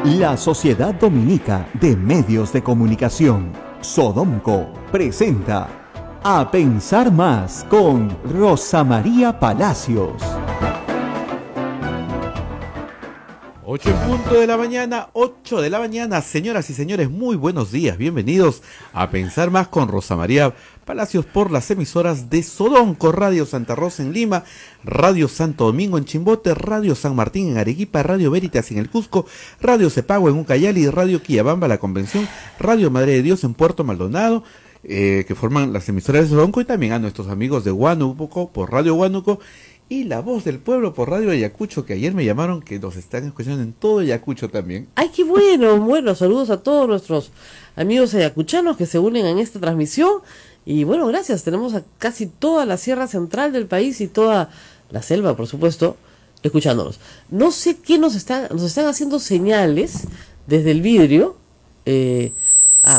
La Sociedad Dominica de Medios de Comunicación, Sodomco, presenta A Pensar Más con Rosa María Palacios. 8 en punto de la mañana, 8 de la mañana, señoras y señores, muy buenos días, bienvenidos a Pensar Más con Rosa María Palacios por las emisoras de Sodomco, Radio Santa Rosa en Lima, Radio Santo Domingo en Chimbote, Radio San Martín en Arequipa, Radio Veritas en el Cusco, Radio Cepago en Ucayali, Radio Quillabamba, La Convención, Radio Madre de Dios en Puerto Maldonado, que forman las emisoras de Sodomco, y también a nuestros amigos de Huánuco por Radio Huánuco, y La Voz del Pueblo por Radio Ayacucho, que ayer me llamaron que nos están escuchando en todo Ayacucho también. ¡Ay, qué bueno! Bueno, saludos a todos nuestros amigos ayacuchanos que se unen en esta transmisión. Y bueno, gracias. Tenemos a casi toda la sierra central del país y toda la selva, por supuesto, escuchándonos. No sé qué nos están haciendo señales desde el vidrio.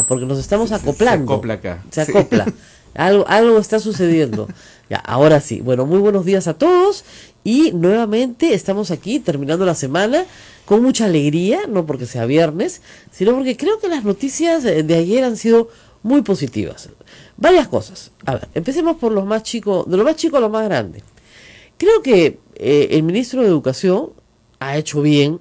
Porque nos estamos acoplando. Se acopla acá. Se acopla. Sí. Algo está sucediendo. Ya, ahora sí. Bueno, muy buenos días a todos. Y nuevamente estamos aquí terminando la semana con mucha alegría, no porque sea viernes, sino porque creo que las noticias de ayer han sido muy positivas. Varias cosas. A ver, empecemos por los más chicos, de lo más chico a lo más grande. Creo que el ministro de Educación ha hecho bien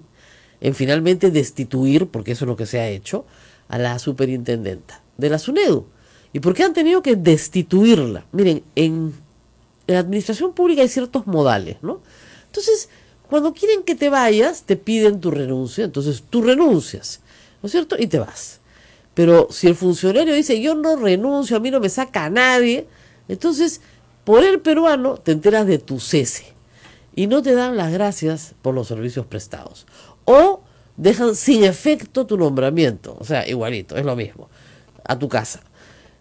en finalmente destituir, porque eso es lo que se ha hecho, a la superintendenta de la SUNEDU. ¿Y por qué han tenido que destituirla? Miren, en la administración pública hay ciertos modales, ¿no? Entonces, cuando quieren que te vayas, te piden tu renuncia, entonces tú renuncias, ¿no es cierto? Y te vas. Pero si el funcionario dice, yo no renuncio, a mí no me saca a nadie, entonces, por el peruano, te enteras de tu cese y no te dan las gracias por los servicios prestados. O dejan sin efecto tu nombramiento, o sea, igualito, es lo mismo, a tu casa.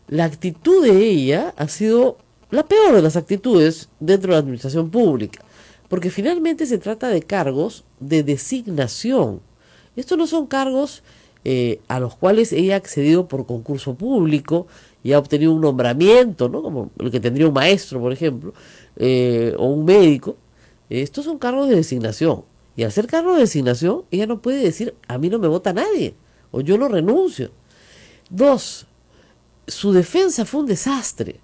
La actitud de ella ha sido la peor de las actitudes dentro de la administración pública, porque finalmente se trata de cargos de designación. Estos no son cargos a los cuales ella ha accedido por concurso público y ha obtenido un nombramiento, ¿no? Como el que tendría un maestro, por ejemplo, o un médico. Estos son cargos de designación. Y al ser cargo de designación, ella no puede decir, a mí no me vota nadie, o yo no renuncio. 2, su defensa fue un desastre.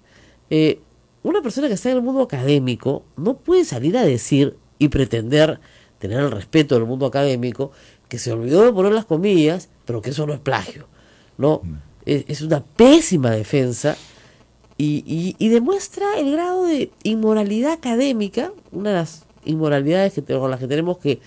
Una persona que está en el mundo académico no puede salir a decir y pretender tener el respeto del mundo académico, que se olvidó de poner las comillas, pero que eso no es plagio, ¿no? Es una pésima defensa y demuestra el grado de inmoralidad académica, una de las inmoralidades con las que tenemos que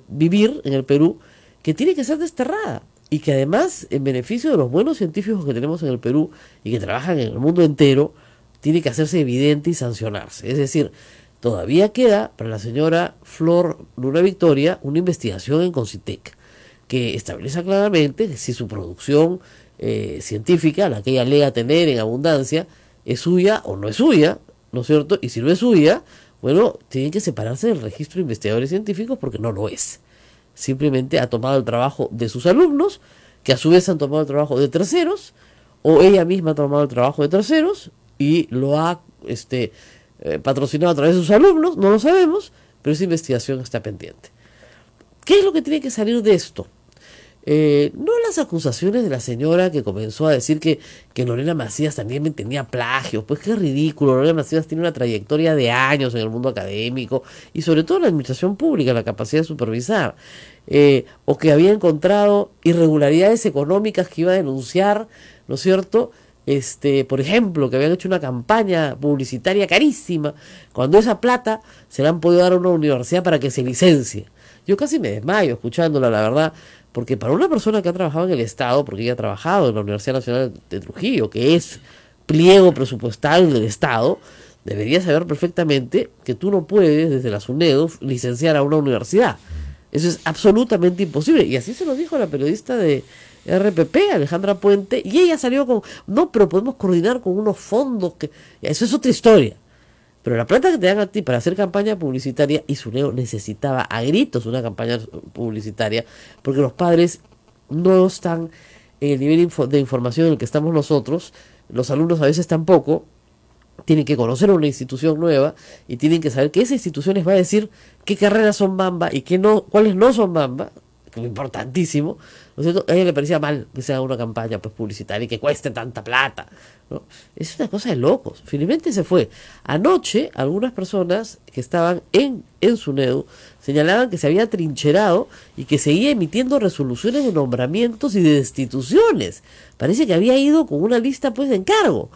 vivir en el Perú, que tiene que ser desterrada. Y que además, en beneficio de los buenos científicos que tenemos en el Perú y que trabajan en el mundo entero, tiene que hacerse evidente y sancionarse. Es decir, todavía queda para la señora Flor Luna Victoria una investigación en CONCITEC que establece claramente que si su producción científica, la que ella alega tener en abundancia, es suya o no es suya, ¿no es cierto? Y si no es suya, bueno, tienen que separarse del registro de investigadores científicos porque no lo es. Simplemente ha tomado el trabajo de sus alumnos, que a su vez han tomado el trabajo de terceros, o ella misma ha tomado el trabajo de terceros y lo ha patrocinado a través de sus alumnos, no lo sabemos, pero esa investigación está pendiente. ¿Qué es lo que tiene que salir de esto? No las acusaciones de la señora que comenzó a decir que Lorena Macías también tenía plagio. Pues qué ridículo. Lorena Macías tiene una trayectoria de años en el mundo académico y sobre todo en la administración pública, la capacidad de supervisar, o que había encontrado irregularidades económicas que iba a denunciar, ¿no es cierto? Por ejemplo, que habían hecho una campaña publicitaria carísima, cuando esa plata se la han podido dar a una universidad para que se licencie. Yo casi me desmayo escuchándola, la verdad, porque para una persona que ha trabajado en el Estado, porque ella ha trabajado en la Universidad Nacional de Trujillo, que es pliego presupuestal del Estado, debería saber perfectamente que tú no puedes desde la SUNEDU licenciar a una universidad. Eso es absolutamente imposible. Y así se lo dijo la periodista de RPP, Alejandra Puente, y ella salió con, no, pero podemos coordinar con unos fondos, que eso es otra historia. Pero la plata que te dan a ti para hacer campaña publicitaria, y SUNEDU necesitaba a gritos una campaña publicitaria, porque los padres no están en el nivel de información en el que estamos nosotros, los alumnos a veces tampoco, tienen que conocer una institución nueva y tienen que saber que esa institución les va a decir qué carreras son Bamba y qué no, cuáles no son Bamba, como importantísimo, ¿no es cierto? A ella le parecía mal que sea una campaña pues publicitaria y que cueste tanta plata, ¿no? Es una cosa de locos. Finalmente se fue. Anoche, algunas personas que estaban en SUNEDU señalaban que se había trincherado y que seguía emitiendo resoluciones de nombramientos y de destituciones. Parece que había ido con una lista pues de encargo.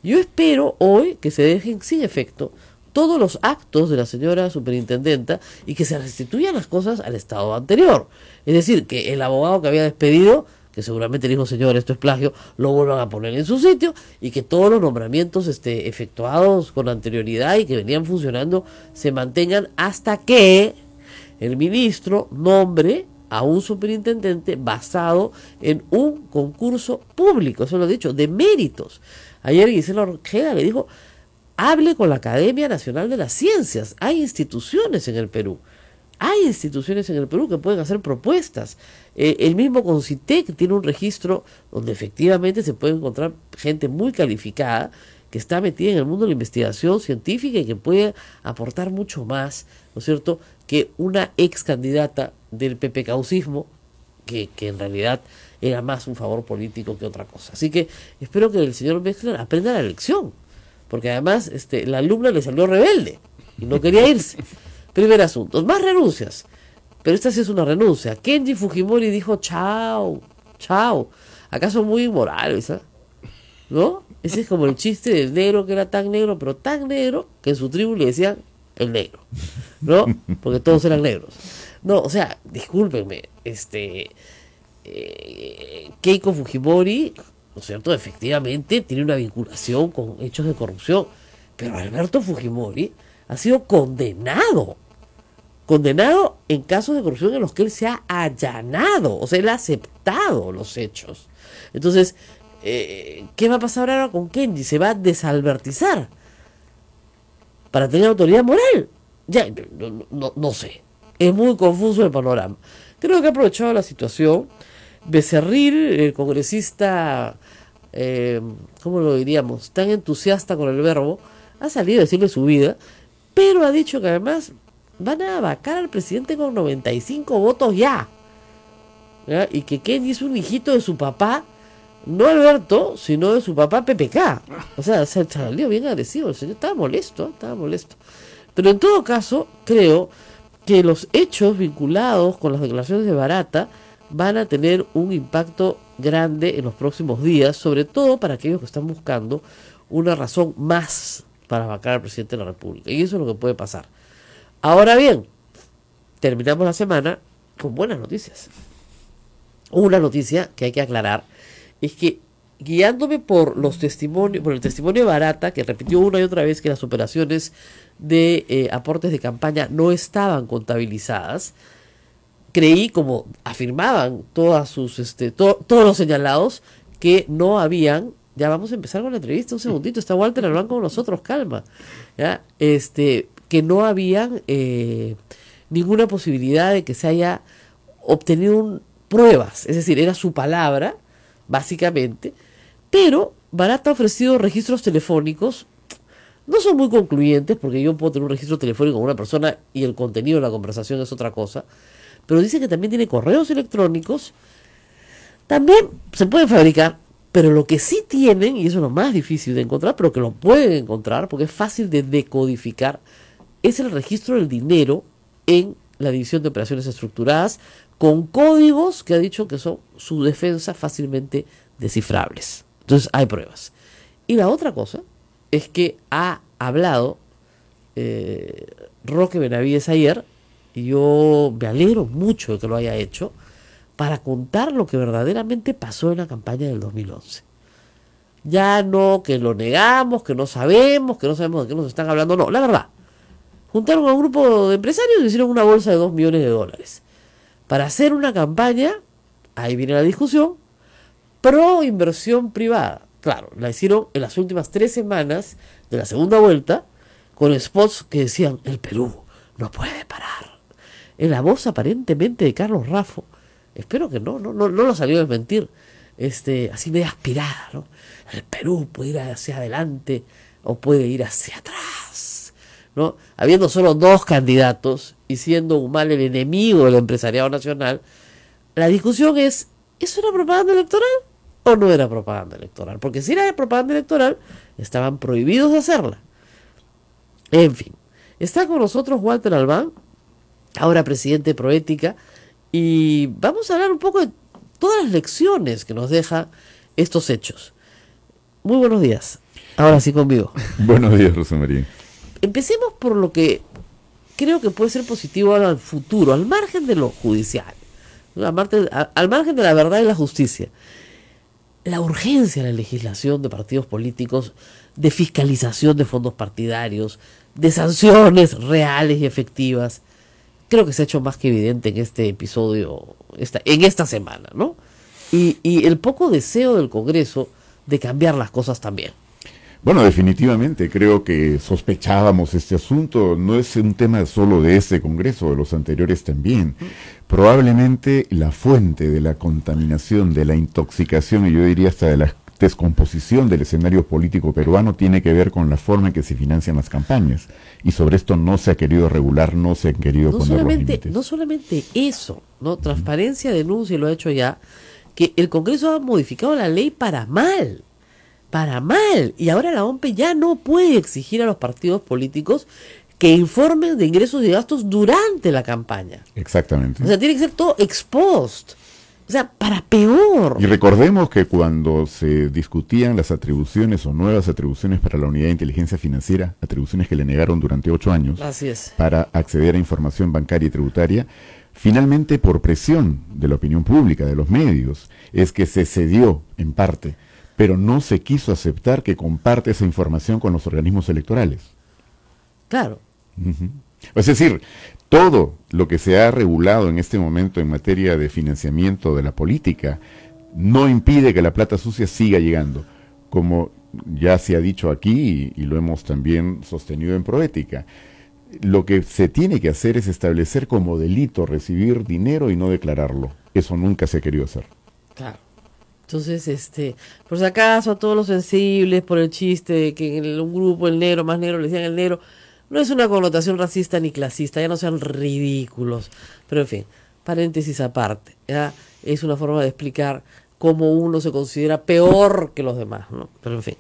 Yo espero hoy que se dejen sin efecto todos los actos de la señora superintendenta y que se restituyan las cosas al estado anterior. Es decir, que el abogado que había despedido, que seguramente le dijo, señor, esto es plagio, lo vuelvan a poner en su sitio y que todos los nombramientos efectuados con anterioridad y que venían funcionando se mantengan hasta que el ministro nombre a un superintendente basado en un concurso público, eso lo he dicho, de méritos. Ayer Gisela Ortega le dijo, hable con la Academia Nacional de las Ciencias. Hay instituciones en el Perú. Hay instituciones en el Perú que pueden hacer propuestas. El mismo CONCITEC tiene un registro donde efectivamente se puede encontrar gente muy calificada que está metida en el mundo de la investigación científica y que puede aportar mucho más, ¿no es cierto?, que una ex candidata del PPCaucismo, que en realidad era más un favor político que otra cosa. Así que espero que el señor Wexler aprenda la lección. Porque además la alumna le salió rebelde y no quería irse. Primer asunto, más renuncias. Pero esta sí es una renuncia. Kenji Fujimori dijo chao, chao. ¿Acaso muy inmorales? ¿No? Ese es como el chiste del negro que era tan negro, pero tan negro que en su tribu le decían el negro. ¿No? Porque todos eran negros. No, o sea, discúlpenme. Keiko Fujimori, ¿no es cierto?, efectivamente tiene una vinculación con hechos de corrupción, pero Alberto Fujimori ha sido condenado en casos de corrupción en los que él se ha allanado, o sea, él ha aceptado los hechos. Entonces, ¿qué va a pasar ahora con Kenji? Se va a desalbertizar para tener autoridad moral. Ya, no sé, es muy confuso el panorama. Creo que ha aprovechado la situación. Becerril, el congresista, ¿cómo lo diríamos?, tan entusiasta con el verbo, ha salido a decirle su vida, pero ha dicho que además van a vacar al presidente con 95 votos ya. ¿Ya? Y que Kenji es un hijito de su papá, no Alberto, sino de su papá PPK. O sea, se salió bien agresivo, el señor estaba molesto. Pero en todo caso, creo que los hechos vinculados con las declaraciones de Barata van a tener un impacto grande en los próximos días, sobre todo para aquellos que están buscando una razón más para vacar al presidente de la República. Y eso es lo que puede pasar. Ahora bien, terminamos la semana con buenas noticias. Una noticia que hay que aclarar es que, guiándome por los testimonios, por el testimonio de Barata, que repitió una y otra vez que las operaciones de aportes de campaña no estaban contabilizadas, creí, como afirmaban todas todos los señalados, que no habían. Ya vamos a empezar con la entrevista, un segundito, está Walter hablando con nosotros, calma. ¿Ya? Que no habían ninguna posibilidad de que se haya obtenido pruebas, es decir, era su palabra, básicamente, pero Barata ha ofrecido registros telefónicos. No son muy concluyentes, porque yo puedo tener un registro telefónico con una persona y el contenido de la conversación es otra cosa. Pero dice que también tiene correos electrónicos. También se pueden fabricar, pero lo que sí tienen, y eso es lo más difícil de encontrar, pero que lo pueden encontrar porque es fácil de decodificar, es el registro del dinero en la División de Operaciones Estructuradas, con códigos que ha dicho que son su defensa fácilmente descifrables. Entonces hay pruebas. Y la otra cosa es que ha hablado Roque Benavides ayer, y yo me alegro mucho de que lo haya hecho, para contar lo que verdaderamente pasó en la campaña del 2011. Ya no que lo negamos, que no sabemos de qué nos están hablando, no, la verdad. Juntaron a un grupo de empresarios y hicieron una bolsa de $2 millones para hacer una campaña, ahí viene la discusión, pro inversión privada. Claro, la hicieron en las últimas 3 semanas de la segunda vuelta, con spots que decían, el Perú no puede parar. En la voz aparentemente de Carlos Raffo, espero que no lo salió a desmentir, así medio aspirada, ¿no? El Perú puede ir hacia adelante o puede ir hacia atrás, ¿no? Habiendo solo 2 candidatos y siendo Humala el enemigo del empresariado nacional, La discusión es, ¿eso era propaganda electoral o no era propaganda electoral? Porque si era propaganda electoral, estaban prohibidos de hacerla. En fin, está con nosotros Walter Albán, ahora presidente de Proética, y vamos a hablar un poco de todas las lecciones que nos dejan estos hechos. Muy buenos días. Ahora sí conmigo. Buenos días, Rosa María. Empecemos por lo que creo que puede ser positivo al futuro, al margen de lo judicial, al margen de la verdad y la justicia. La urgencia de la legislación de partidos políticos, de fiscalización de fondos partidarios, de sanciones reales y efectivas, creo que se ha hecho más que evidente en este episodio, en esta semana, ¿no? Y el poco deseo del Congreso de cambiar las cosas también. Bueno, definitivamente, creo que sospechábamos este asunto. No es un tema solo de este Congreso, de los anteriores también. Probablemente la fuente de la contaminación, de la intoxicación, y yo diría hasta de la descomposición del escenario político peruano, tiene que ver con la forma en que se financian las campañas. Y sobre esto no se ha querido regular, no se han querido poner los límites. No solamente eso, ¿no? Transparencia denuncia, y lo ha hecho ya, que el Congreso ha modificado la ley para mal. Y ahora la OMPE ya no puede exigir a los partidos políticos que informen de ingresos y gastos durante la campaña. Exactamente. O sea, tiene que ser todo ex post. O sea, para peor. Y recordemos que cuando se discutían las atribuciones o nuevas atribuciones para la Unidad de Inteligencia Financiera, atribuciones que le negaron durante 8 años, así es, para acceder a información bancaria y tributaria, finalmente por presión de la opinión pública, de los medios, es que se cedió en parte, pero no se quiso aceptar que comparte esa información con los organismos electorales. Claro. Es decir, todo lo que se ha regulado en este momento en materia de financiamiento de la política no impide que la plata sucia siga llegando, como ya se ha dicho aquí y lo hemos también sostenido en Proética. Lo que se tiene que hacer es establecer como delito recibir dinero y no declararlo. Eso nunca se ha querido hacer. Claro. Entonces, por si acaso a todos los sensibles por el chiste de que en un grupo el negro más negro le decían el negro, no es una connotación racista ni clasista, ya no sean ridículos. Pero en fin, paréntesis aparte, ya es una forma de explicar cómo uno se considera peor que los demás, ¿no? Pero en fin,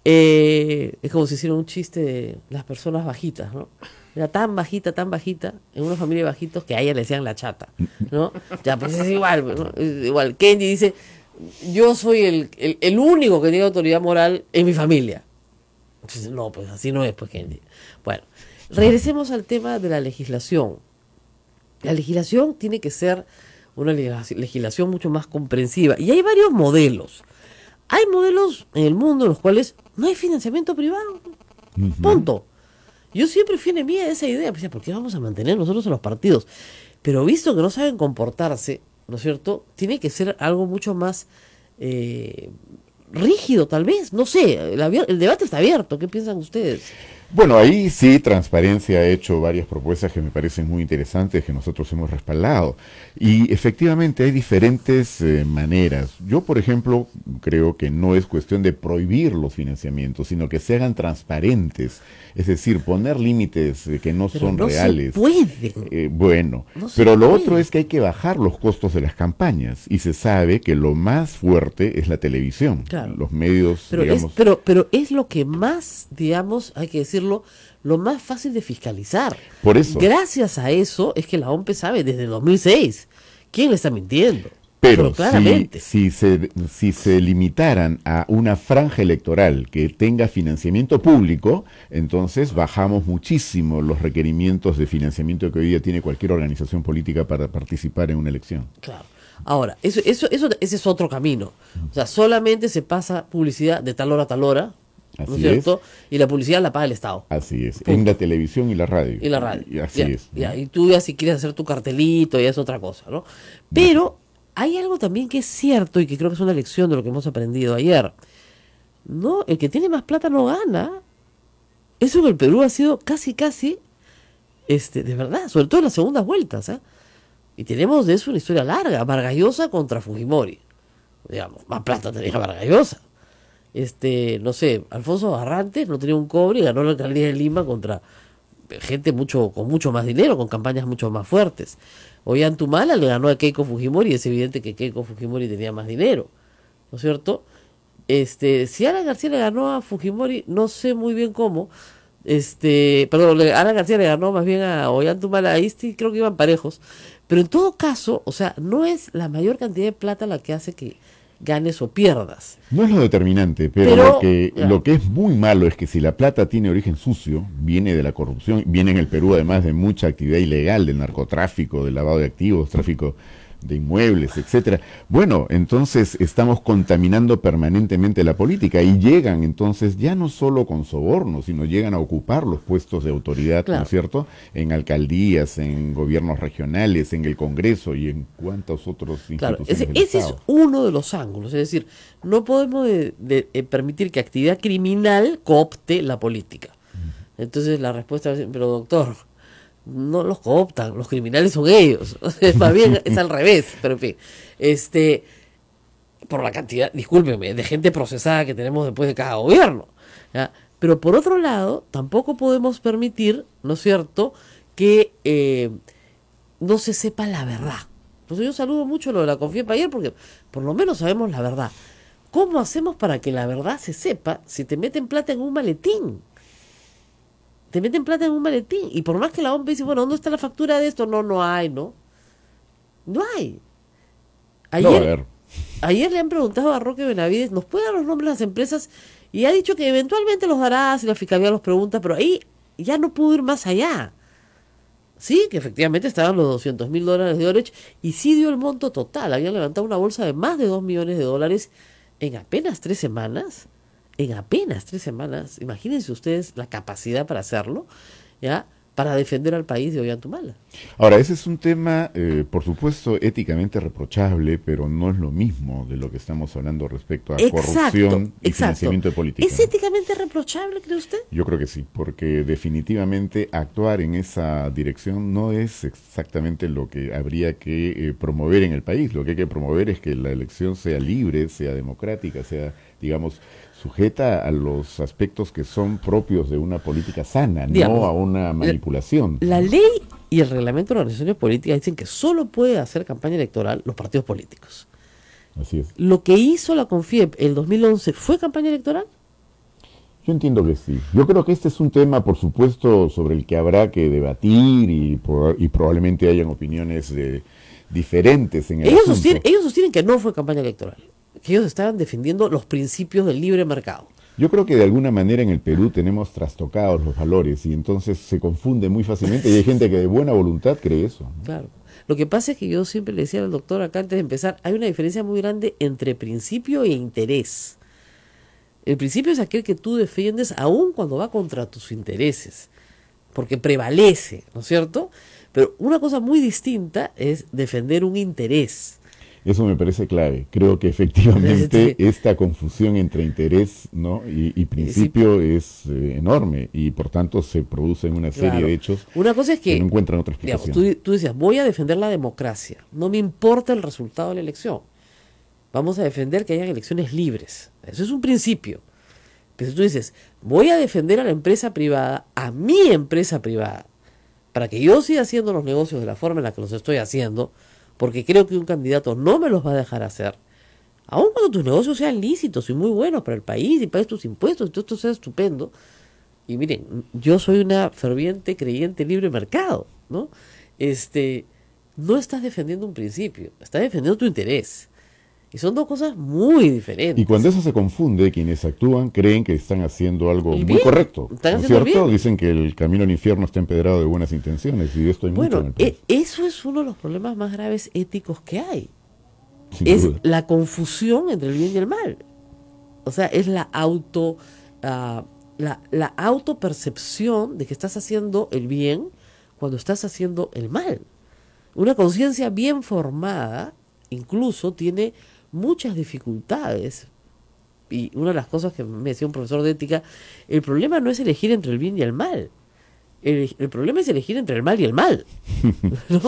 es como si hiciera un chiste de las personas bajitas, ¿no? Era tan bajita, en una familia de bajitos que a ella le decían la chata, ¿no? Ya, pues es igual, ¿no? Es igual. Kenji dice, yo soy el único que tiene autoridad moral en mi familia. Entonces, no, pues así no es, pues Kenji. Bueno, regresemos al tema de la legislación. La legislación tiene que ser una legislación mucho más comprensiva. Y hay varios modelos. Hay modelos en el mundo en los cuales no hay financiamiento privado. Punto. Yo siempre fui enemiga de esa idea. Pues, ¿por qué vamos a mantener nosotros a los partidos? Pero visto que no saben comportarse, ¿no es cierto? Tiene que ser algo mucho más rígido, tal vez. No sé, el debate está abierto. ¿Qué piensan ustedes? Bueno, ahí sí, Transparencia ha hecho varias propuestas que me parecen muy interesantes, que nosotros hemos respaldado. Y efectivamente hay diferentes maneras. Yo, por ejemplo, creo que no es cuestión de prohibir los financiamientos, sino que se hagan transparentes. Es decir, poner límites que no pero son no reales. Se puede. Bueno, no se pero lo puede. otro es que hay que bajar los costos de las campañas. Y se sabe que lo más fuerte es la televisión. Claro. Los medios, Pero, digamos... pero es lo que más, digamos, hay que decirlo, lo más fácil de fiscalizar. Por eso. Gracias a eso es que la OMPE sabe desde 2006 quién le está mintiendo. Pero claramente. si se limitaran a una franja electoral que tenga financiamiento público, entonces bajamos muchísimo los requerimientos de financiamiento que hoy día tiene cualquier organización política para participar en una elección. Claro. Ahora, ese es otro camino. O sea, solamente se pasa publicidad de tal hora a tal hora, ¿no es Así cierto? Y la publicidad la paga el Estado. Así es, Punto. en la televisión y la radio. Y la radio. Y así Ya, es. ya. Y tú ya si quieres hacer tu cartelito, ya es otra cosa, ¿no? Pero hay algo también que es cierto y que creo que es una lección de lo que hemos aprendido ayer. No, el que tiene más plata no gana. Eso en el Perú ha sido casi, de verdad, sobre todo en las segundas vueltas, ¿eh? Y tenemos de eso una historia larga. Vargas Llosa contra Fujimori. Digamos, más plata tenía Vargas Llosa. No sé, Alfonso Barrantes no tenía un cobre y ganó la alcaldía de Lima contra gente con mucho más dinero, con campañas mucho más fuertes. Ollantumala le ganó a Keiko Fujimori y es evidente que Keiko Fujimori tenía más dinero, ¿no es cierto? Si Alan García le ganó a Fujimori, no sé muy bien cómo, perdón, Alan García le ganó más bien a Ollantumala, ahí sí creo que iban parejos, pero en todo caso, o sea, no es la mayor cantidad de plata la que hace que ganes o pierdas. No es lo determinante, pero lo que es muy malo es que si la plata tiene origen sucio, viene de la corrupción, viene en el Perú además de mucha actividad ilegal, del narcotráfico, del lavado de activos, tráfico de inmuebles, etcétera. Bueno, entonces estamos contaminando permanentemente la política y llegan entonces ya no solo con sobornos, sino llegan a ocupar los puestos de autoridad, claro, ¿no es cierto? En alcaldías, en gobiernos regionales, en el Congreso y en cuantos otros claro, instituciones del ese Estado. es uno de los ángulos, es decir, no podemos permitir que actividad criminal coopte la política. Entonces la respuesta es, pero doctor, no los cooptan, los criminales son ellos. Más bien es al revés, pero en fin. Por la cantidad, discúlpeme, de gente procesada que tenemos después de cada gobierno, ¿ya? Pero por otro lado, tampoco podemos permitir, ¿no es cierto?, que no se sepa la verdad. Entonces yo saludo mucho lo de la Confiepa ayer porque por lo menos sabemos la verdad. ¿Cómo hacemos para que la verdad se sepa si te meten plata en un maletín? Te meten plata en un maletín. Y por más que la OMP dice, bueno, ¿dónde está la factura de esto? No hay, ¿no? No hay. Ayer le han preguntado a Roque Benavides, ¿nos puede dar los nombres de las empresas? Y ha dicho que eventualmente los dará si la Fiscalía los pregunta, pero ahí ya no pudo ir más allá. Sí, que efectivamente estaban los $200.000 de Orech y sí dio el monto total. Habían levantado una bolsa de más de $2 millones en apenas 3 semanas. En apenas 3 semanas, imagínense ustedes la capacidad para hacerlo, ¿ya?, para defender al país de Ollantumala. Ahora, ese es un tema, por supuesto, éticamente reprochable, pero no es lo mismo de lo que estamos hablando respecto a corrupción y financiamiento de política. ¿Es éticamente reprochable, cree usted? Yo creo que sí, porque definitivamente actuar en esa dirección no es exactamente lo que habría que promover en el país. Lo que hay que promover es que la elección sea libre, sea democrática, sea, digamos, sujeta a los aspectos que son propios de una política sana, digamos, no a una manipulación. La ley y el reglamento de organizaciones políticas dicen que solo puede hacer campaña electoral los partidos políticos. Así es. ¿Lo que hizo la CONFIEP el 2011 fue campaña electoral? Yo entiendo que sí. Yo creo que este es un tema, por supuesto, sobre el que habrá que debatir y probablemente hayan opiniones diferentes en el asunto. Ellos sostienen que no fue campaña electoral, que ellos estaban defendiendo los principios del libre mercado. Yo creo que de alguna manera en el Perú tenemos trastocados los valores y entonces se confunde muy fácilmente y hay gente que de buena voluntad cree eso, ¿no? Claro. Lo que pasa es que yo siempre le decía al doctor acá antes de empezar, hay una diferencia muy grande entre principio e interés. El principio es aquel que tú defiendes aun cuando va contra tus intereses, porque prevalece, ¿no es cierto? Pero una cosa muy distinta es defender un interés. Eso me parece clave. Creo que efectivamente esta confusión entre interés, ¿no?, y principio es enorme y por tanto se producen una serie de hechos una cosa es que no encuentran otra explicación. Digamos, tú decías, voy a defender la democracia, no me importa el resultado de la elección. Vamos a defender que hayan elecciones libres. Eso es un principio. Pero si tú dices, voy a defender a la empresa privada, a mi empresa privada, para que yo siga haciendo los negocios de la forma en la que los estoy haciendo, porque creo que un candidato no me los va a dejar hacer, aun cuando tus negocios sean lícitos y muy buenos para el país y pagues tus impuestos y todo esto sea estupendo. Y miren, yo soy una ferviente creyente libre mercado, ¿no? No estás defendiendo un principio, estás defendiendo tu interés. Y son dos cosas muy diferentes. Y cuando eso se confunde, quienes actúan creen que están haciendo algo muy correcto, ¿no es cierto? Bien. Dicen que el camino al infierno está empedrado de buenas intenciones y de esto hay mucho en el país. Eso es uno de los problemas más graves éticos que hay. Sin duda. La confusión entre el bien y el mal. O sea, es la autopercepción de que estás haciendo el bien cuando estás haciendo el mal. Una conciencia bien formada incluso tiene muchas dificultades. Y una de las cosas que me decía un profesor de ética, el problema no es elegir entre el bien y el mal. El problema es elegir entre el mal y el mal, ¿no?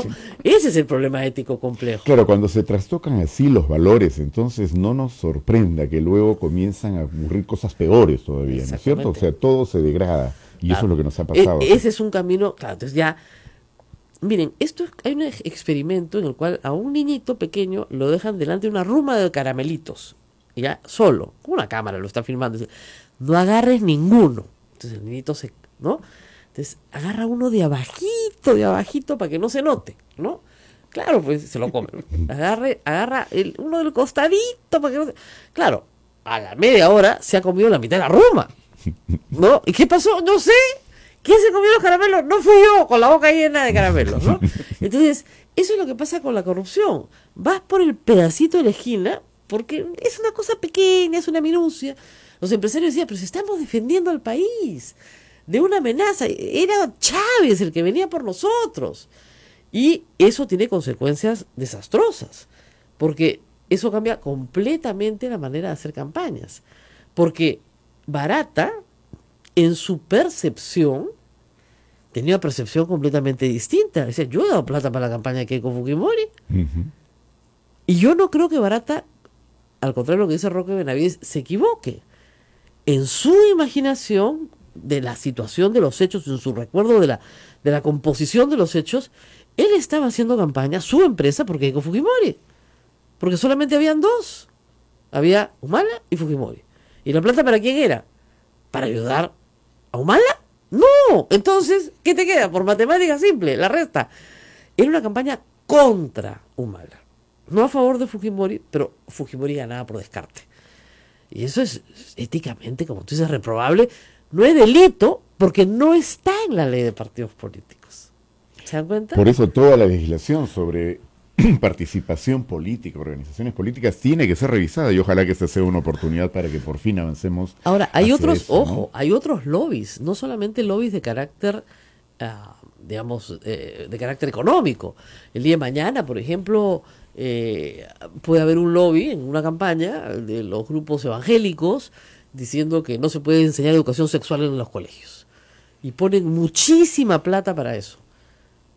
Ese es el problema ético complejo. Claro, cuando se trastocan así los valores, entonces no nos sorprenda que luego comienzan a ocurrir cosas peores todavía, ¿no es cierto? O sea, todo se degrada Y eso es lo que nos ha pasado. Ese es un camino, claro, entonces ya, miren, hay un experimento en el cual a un niñito pequeño lo dejan delante de una ruma de caramelitos, ya, solo, con una cámara lo está filmando, dice, no agarres ninguno. Entonces el niñito ¿no? Entonces agarra uno de abajito para que no se note, ¿no? Claro, pues se lo come. Agarra uno del costadito para que no se... Claro, a la media hora se ha comido la mitad de la ruma, ¿no? ¿Y qué pasó? No sé. ¿Quién se comió los caramelos? No fui yo, con la boca llena de caramelos, ¿no? Entonces, eso es lo que pasa con la corrupción. Vas por el pedacito de la esquina, porque es una cosa pequeña, es una minucia. Los empresarios decían, pero si estamos defendiendo al país de una amenaza, era Chávez el que venía por nosotros. Y eso tiene consecuencias desastrosas, porque eso cambia completamente la manera de hacer campañas. Porque Barata, en su percepción, tenía una percepción completamente distinta. Decía, yo he dado plata para la campaña de Keiko Fujimori. Y yo no creo que Barata, al contrario de lo que dice Roque Benavides, se equivoque. En su imaginación de la situación de los hechos, en su recuerdo de la composición de los hechos, él estaba haciendo campaña, su empresa, por Keiko Fujimori. Porque solamente habían dos. Había Humala y Fujimori. ¿Y la plata para quién era? ¿Para ayudar a Humala? No. Entonces, ¿qué te queda? Por matemática simple, la resta. Era una campaña contra Humala. No a favor de Fujimori, pero Fujimori ganaba por descarte. Y eso es éticamente, como tú dices, reprobable. No es delito porque no está en la ley de partidos políticos. ¿Se dan cuenta? Por eso toda la legislación sobre participación política, organizaciones políticas, tiene que ser revisada y ojalá que esta sea una oportunidad para que por fin avancemos. Ahora, hay otros, eso, ojo, ¿no? hay otros lobbies, no solamente lobbies de carácter, digamos, de carácter económico. El día de mañana, por ejemplo, puede haber un lobby en una campaña de los grupos evangélicos diciendo que no se puede enseñar educación sexual en los colegios. Y ponen muchísima plata para eso.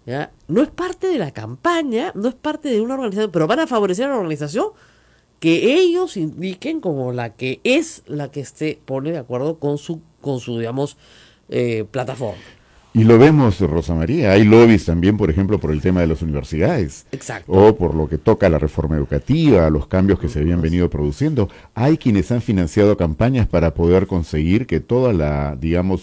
¿Ya? No es parte de la campaña, no es parte de una organización, pero van a favorecer a la organización que ellos indiquen como la que se pone de acuerdo con su digamos, plataforma. Y lo vemos, Rosa María, hay lobbies también, por ejemplo, por el tema de las universidades. Exacto. O por lo que toca a la reforma educativa, los cambios que se habían venido produciendo. Hay quienes han financiado campañas para poder conseguir que toda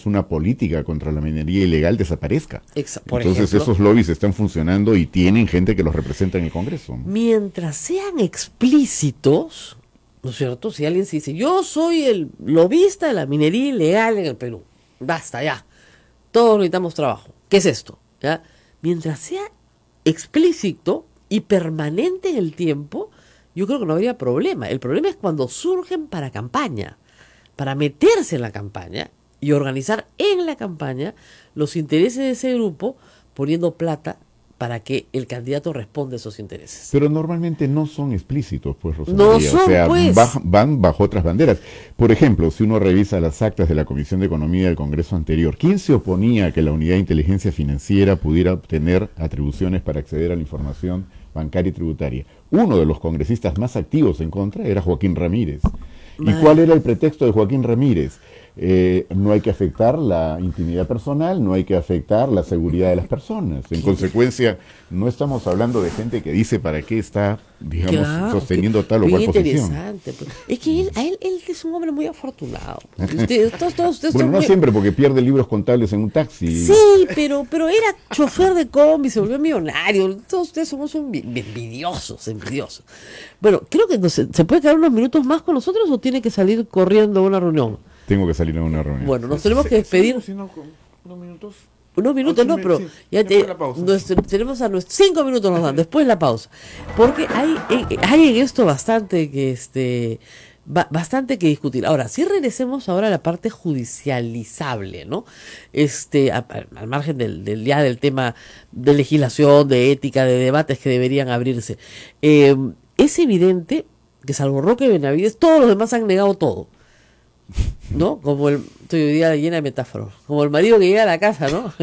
una política contra la minería ilegal desaparezca. Por Entonces ejemplo, esos lobbies están funcionando y tienen gente que los representa en el Congreso. mientras sean explícitos, ¿no es cierto? Si alguien se dice, yo soy el lobista de la minería ilegal en el Perú, basta ya. Todos necesitamos trabajo. ¿Qué es esto? ¿Ya? Mientras sea explícito y permanente en el tiempo, yo creo que no habría problema. El problema es cuando surgen para campaña, para meterse en la campaña y organizar en la campaña los intereses de ese grupo, poniendo plata para que el candidato responda a esos intereses. Pero normalmente no son explícitos, pues, Rosa No María. son, o sea, pues. van bajo otras banderas. Por ejemplo, si uno revisa las actas de la Comisión de Economía del Congreso anterior, ¿quién se oponía a que la Unidad de Inteligencia Financiera pudiera obtener atribuciones para acceder a la información bancaria y tributaria? Uno de los congresistas más activos en contra era Joaquín Ramírez. ¿Y cuál era el pretexto de Joaquín Ramírez? No hay que afectar la intimidad personal, no hay que afectar la seguridad de las personas. En consecuencia, no estamos hablando de gente que dice para qué está, digamos, Claro, sosteniendo tal o bien cual posición. interesante. Pues. Es que él es un hombre muy afortunado. Todos ustedes Bueno, son no muy- siempre, porque pierde libros contables en un taxi. Sí, pero era chofer de combi, se volvió millonario. Todos ustedes somos envidiosos. Bueno, creo que no sé, ¿se puede quedar unos minutos más con nosotros o tiene que salir corriendo a una reunión? Tengo que salir a una reunión. Bueno, nos tenemos que despedir. Si no, con unos minutos. Unos minutos, no, pero Sí, ya después de la pausa. tenemos a nuestros 5 minutos nos dan, después la pausa. Porque hay en esto bastante que bastante que discutir. Ahora, si regresemos ahora a la parte judicializable, ¿no? Al margen del tema de legislación, de ética, de debates que deberían abrirse. Es evidente que salvo Roque Benavides, todos los demás han negado todo. ¿no? Como estoy hoy día llena de metáforas, como el marido que llega a la casa, ¿no?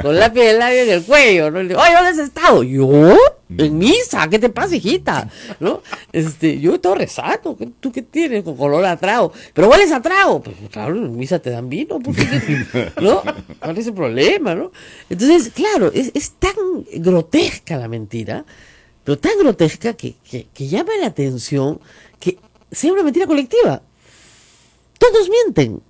Con lápiz de labio en el cuello, ¿no? Y le digo, oye, ¿dónde has estado? ¿Yo? En misa, ¿qué te pasa, hijita? ¿No? Yo he estado rezando, ¿tú qué tienes? Con color a trago. ¿Pero cuál es a trago? Pues claro, en misa te dan vino, pues, ¿no? ¿Cuál es el problema, no? Entonces, claro, es tan grotesca la mentira, pero tan grotesca que llama la atención que sea una mentira colectiva. Todos mienten.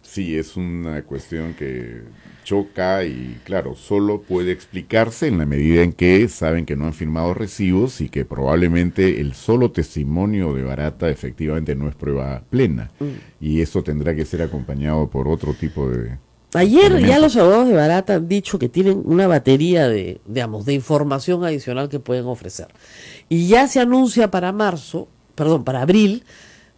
Sí, es una cuestión que choca y, claro, solo puede explicarse en la medida en que saben que no han firmado recibos y que probablemente el solo testimonio de Barata efectivamente no es prueba plena. Y eso tendrá que ser acompañado por otro tipo de... Ayer ya elementos. los abogados de Barata han dicho que tienen una batería de información adicional que pueden ofrecer. Y ya se anuncia para abril,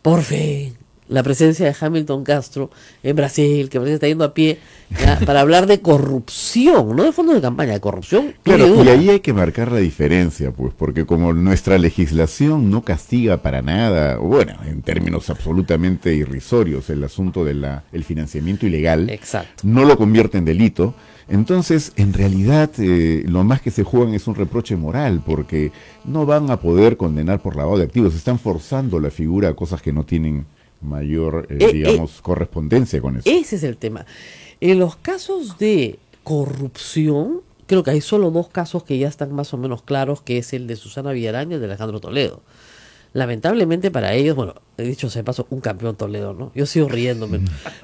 por fin, la presencia de Hamilton Castro en Brasil, que parece que está yendo a pie, ya, para hablar de corrupción, no de fondos de campaña, de corrupción. Claro, y ahí hay que marcar la diferencia, pues, porque como nuestra legislación no castiga para nada, o bueno, en términos absolutamente irrisorios, el asunto del financiamiento ilegal, Exacto. no lo convierte en delito, entonces, en realidad, lo más que se juegan es un reproche moral, porque no van a poder condenar por lavado de activos, están forzando la figura a cosas que no tienen mayor, digamos, correspondencia con eso. Ese es el tema. En los casos de corrupción, creo que hay solo dos casos que ya están más o menos claros, que es el de Susana Villarán y el de Alejandro Toledo. Lamentablemente para ellos, bueno, he dicho se pasó un campeón Toledo, ¿no? Yo sigo riéndome,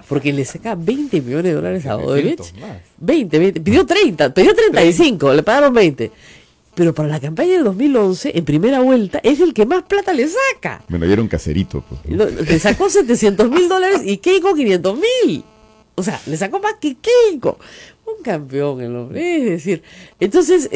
porque le saca 20 millones de dólares a Odebrecht. 20, pidió 30, pidió 35, le pagaron 20. Pero para la campaña del 2011, en primera vuelta, es el que más plata le saca. Bueno, ya era un caserito, pues, ¿no? Le sacó $700.000 y Keiko 500.000. O sea, le sacó más que Keiko. Un campeón el hombre. Es decir, entonces,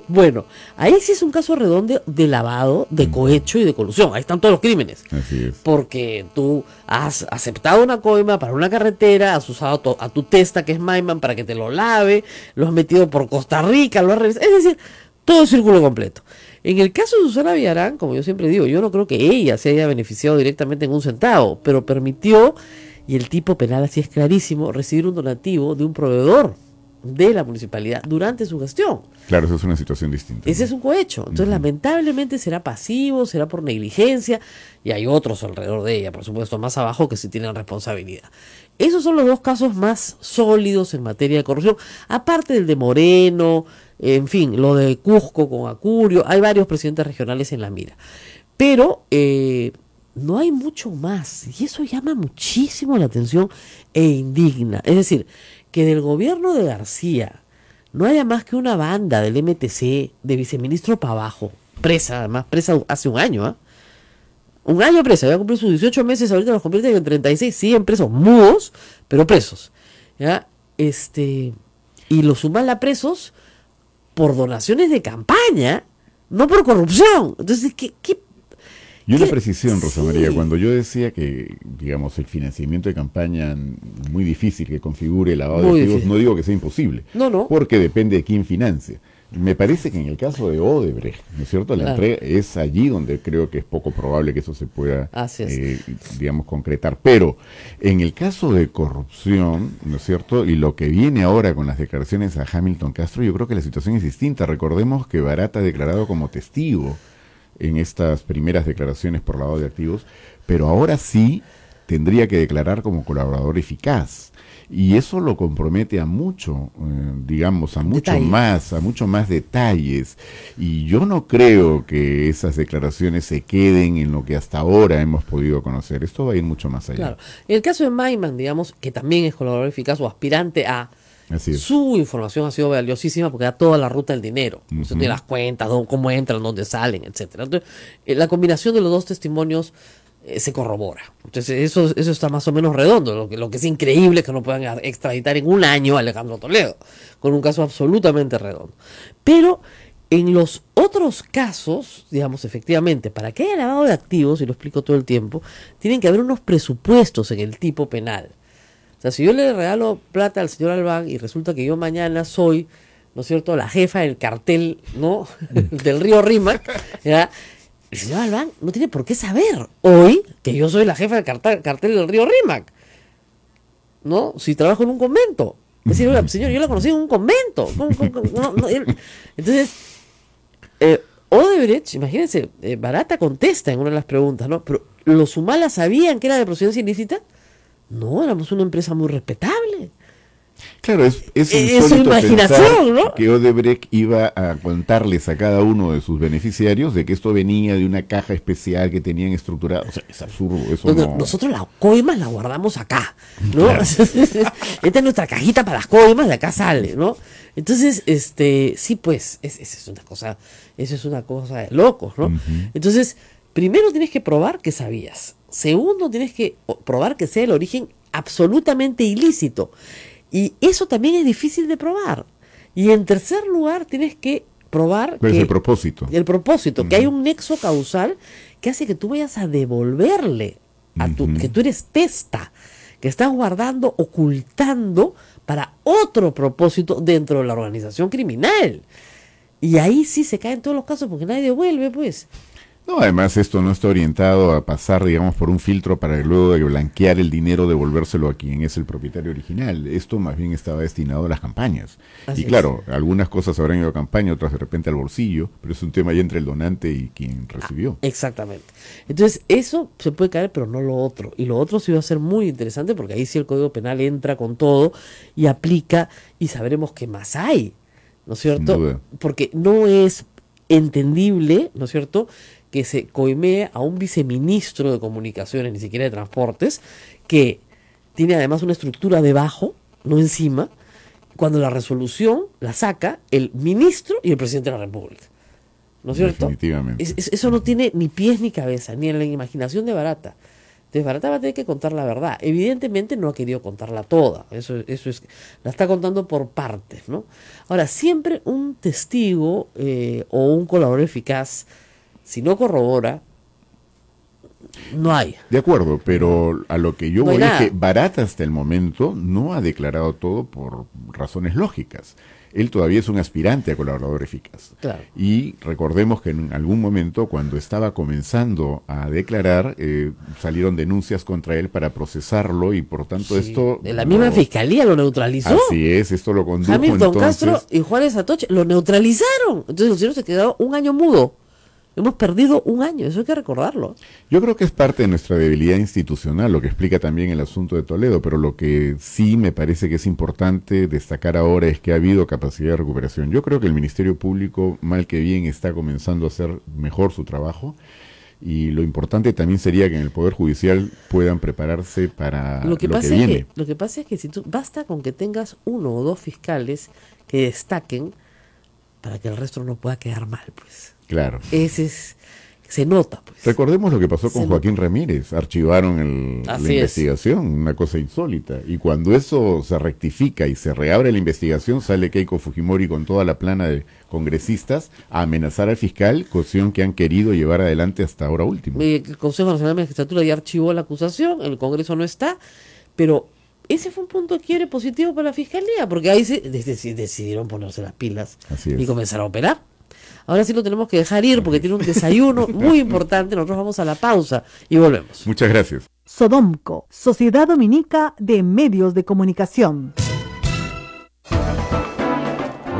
bueno, ahí sí es un caso redondo de lavado, de cohecho y de colusión. Ahí están todos los crímenes. Así es. Porque tú has aceptado una coima para una carretera, has usado a tu testa, que es Maiman, para que te lo lave, lo has metido por Costa Rica, lo has revisado. Es decir, todo el círculo completo. En el caso de Susana Villarán, como yo siempre digo, yo no creo que ella se haya beneficiado directamente en un centavo, pero permitió, y el tipo penal así es clarísimo, recibir un donativo de un proveedor de la municipalidad durante su gestión. Claro, eso es una situación distinta. Ese es un cohecho. Entonces, lamentablemente será pasivo, será por negligencia, y hay otros alrededor de ella, por supuesto, más abajo, que sí tienen responsabilidad. Esos son los dos casos más sólidos en materia de corrupción, aparte del de Moreno, en fin, lo de Cusco con Acurio, hay varios presidentes regionales en la mira. Pero no hay mucho más, y eso llama muchísimo la atención e indigna. Es decir, que del gobierno de García no haya más que una banda del MTC, de viceministro para abajo, presa, además, presa hace un año, ¿ah? Un año presa, había cumplido sus 18 meses, ahorita los convierten en 36, siguen presos, mudos, pero presos, ¿ya? Y los suman a presos por donaciones de campaña, no por corrupción. Entonces, ¿qué? Y una precisión, Sí. Rosa María, cuando yo decía que, digamos, el financiamiento de campaña muy difícil que configure el lavado de Muy activos, difícil. no digo que sea imposible, No. porque depende de quién financia. Me parece que en el caso de Odebrecht, ¿no es cierto? La Claro. entrega es allí donde creo que es poco probable que eso se pueda, Así es. digamos, concretar. Pero en el caso de corrupción, ¿no es cierto? Y lo que viene ahora con las declaraciones a Hamilton Castro, yo creo que la situación es distinta. Recordemos que Barata ha declarado como testigo en estas primeras declaraciones por lavado de activos, pero ahora sí tendría que declarar como colaborador eficaz. Y eso lo compromete a mucho, digamos, a mucho Detalles. a mucho más detalles. Y yo no creo que esas declaraciones se queden en lo que hasta ahora hemos podido conocer. Esto va a ir mucho más allá. Claro. En el caso de Maiman, digamos, que también es colaborador eficaz o aspirante a, Así es. su información ha sido valiosísima porque da toda la ruta del dinero. Ujú. Usted tiene las cuentas, cómo entran, dónde salen, etcétera. Entonces, la combinación de los dos testimonios se corrobora. Entonces, eso está más o menos redondo. Lo que es increíble es que no puedan extraditar en un año a Alejandro Toledo, con un caso absolutamente redondo. Pero en los otros casos, digamos, efectivamente, para que haya lavado de activos, y lo explico todo el tiempo, tienen que haber unos presupuestos en el tipo penal. O sea, si yo le regalo plata al señor Albán y resulta que yo mañana soy, ¿no es cierto?, la jefa del cartel, ¿no?, del río Rímac, ¿ya? el señor Albán no tiene por qué saber hoy que yo soy la jefa del cartel del río Rímac, ¿no? Si trabajo en un convento. Es decir, oiga, señor, yo la conocí en un convento. Entonces, Odebrecht, imagínense, Barata contesta en una de las preguntas, ¿no? Pero ¿los Humala sabían que era de procedencia ilícita? No, éramos una empresa muy respetable. Claro, es Es su insólito imaginación, pensar ¿no? que Odebrecht iba a contarles a cada uno de sus beneficiarios de que esto venía de una caja especial que tenían estructurada. O sea, es absurdo, eso no. Nosotros las coimas las guardamos acá, ¿no? Claro. Esta es nuestra cajita para las coimas, de acá sale, ¿no? Entonces, sí, pues, eso es una cosa de locos, ¿no? Entonces, primero tienes que probar que sabías. Segundo, tienes que probar que sea el origen absolutamente ilícito. Y eso también es difícil de probar. Y en tercer lugar, tienes que probar ¿Cuál es el propósito? El propósito, que hay un nexo causal que hace que tú vayas a devolverle que tú eres testa, que estás guardando, ocultando para otro propósito dentro de la organización criminal. Y ahí sí se caen todos los casos porque nadie devuelve, pues. No, además esto no está orientado a pasar, digamos, por un filtro para luego de blanquear el dinero, devolvérselo a quien es el propietario original. Esto más bien estaba destinado a las campañas. Así y claro, algunas cosas habrán ido a campaña, otras de repente al bolsillo, pero es un tema ya entre el donante y quien recibió. Exactamente. Entonces, eso se puede caer, pero no lo otro. Y lo otro sí va a ser muy interesante porque ahí sí el Código Penal entra con todo y aplica y sabremos qué más hay, ¿no es cierto? Sin duda. Porque no es entendible, ¿no es cierto?, que se coimee a un viceministro de comunicaciones, ni siquiera de transportes, que tiene además una estructura debajo, no encima, cuando la resolución la saca el ministro y el presidente de la República. ¿No es cierto? Definitivamente. Eso no tiene ni pies ni cabeza, ni en la imaginación de Barata. Entonces Barata va a tener que contar la verdad. Evidentemente no ha querido contarla toda. Eso es, la está contando por partes, ¿no? Ahora, siempre un testigo o un colaborador eficaz, si no corrobora, no hay. De acuerdo, pero a lo que yo No hay voy es nada. que Barata hasta el momento no ha declarado todo por razones lógicas. Él todavía es un aspirante a colaborador eficaz. Claro. Y recordemos que en algún momento, cuando estaba comenzando a declarar, salieron denuncias contra él para procesarlo y por tanto Sí. esto... La misma fiscalía lo neutralizó. Así es, esto lo condujo Hamilton entonces... Castro y Juárez Atoche lo neutralizaron. Entonces el señor se quedó un año mudo. Hemos perdido un año, eso hay que recordarlo. Yo creo que es parte de nuestra debilidad institucional, lo que explica también el asunto de Toledo, pero lo que sí me parece que es importante destacar ahora es que ha habido capacidad de recuperación. Yo creo que el Ministerio Público, mal que bien, está comenzando a hacer mejor su trabajo, y lo importante también sería que en el Poder Judicial puedan prepararse para Lo que pasa viene. lo que pasa es que si tú basta con que tengas uno o dos fiscales que destaquen para que el resto no pueda quedar mal, pues. Claro. Se nota, pues. Recordemos lo que pasó con Se Joaquín Ramírez. Archivaron la Así es. investigación, una cosa insólita. Y cuando eso se rectifica y se reabre la investigación, sale Keiko Fujimori con toda la plana de congresistas a amenazar al fiscal, cuestión que han querido llevar adelante hasta ahora último. El Consejo Nacional de Magistratura ya archivó la acusación, el Congreso no está, pero ese fue un punto de quiebre positivo para la Fiscalía, porque ahí decidieron ponerse las pilas Así y es. comenzar a operar. Ahora sí lo tenemos que dejar ir porque tiene un desayuno muy importante. Nosotros vamos a la pausa y volvemos. Muchas gracias. Sodomco, Sociedad Dominica de Medios de Comunicación.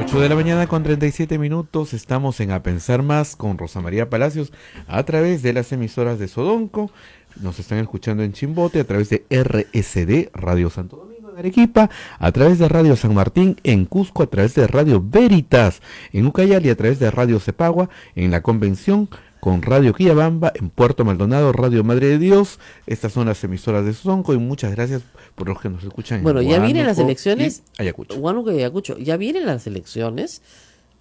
8 de la mañana con 37 minutos, estamos en A Pensar Más con Rosa María Palacios a través de las emisoras de Sodonco. Nos están escuchando en Chimbote a través de RSD, Radio Santo Domingo en Arequipa, a través de Radio San Martín en Cusco, a través de Radio Veritas en Ucayali, a través de Radio Cepagua en La Convención, con Radio Quillabamba en Puerto Maldonado, Radio Madre de Dios. Estas son las emisoras de Sodonco y muchas gracias por los que nos escuchan. Bueno, en ya vienen las Huánuco elecciones. y Ayacucho. Huánuco y Ayacucho. Ya vienen las elecciones,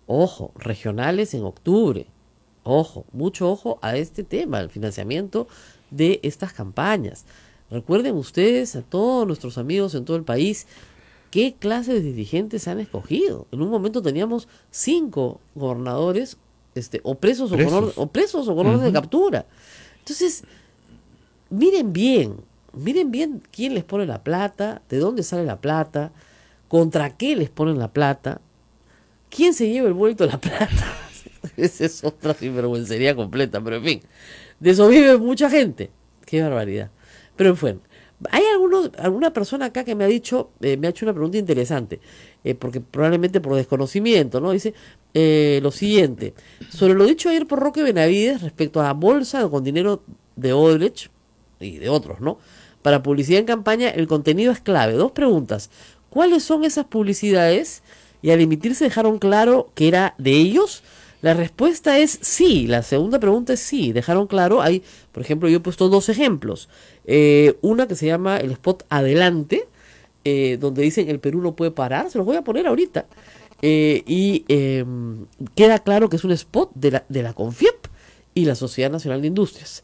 ojo, regionales en octubre. Ojo, mucho ojo a este tema, el financiamiento de estas campañas. Recuerden ustedes, a todos nuestros amigos en todo el país, qué clase de dirigentes han escogido. En un momento teníamos 5 gobernadores o presos o con orden de captura. Entonces, miren bien quién les pone la plata, de dónde sale la plata, contra qué les ponen la plata, quién se lleva el vuelto de la plata. Esa es otra sinvergüencería completa, pero en fin. De eso vive mucha gente. Qué barbaridad. Pero en fin, hay alguna persona acá que me ha hecho una pregunta interesante, porque probablemente por desconocimiento, ¿no? Dice lo siguiente: sobre lo dicho ayer por Roque Benavides respecto a la bolsa con dinero de Odebrecht y de otros, ¿no? Para publicidad en campaña, el contenido es clave. Dos preguntas: ¿cuáles son esas publicidades? Y al emitirse dejaron claro que era de ellos. La respuesta es sí. La segunda pregunta es sí, dejaron claro. Hay, por ejemplo, yo he puesto dos ejemplos. Una que se llama el spot Adelante, donde dicen el Perú no puede parar. Se los voy a poner ahorita. Queda claro que es un spot de la CONFIEP y la Sociedad Nacional de Industrias.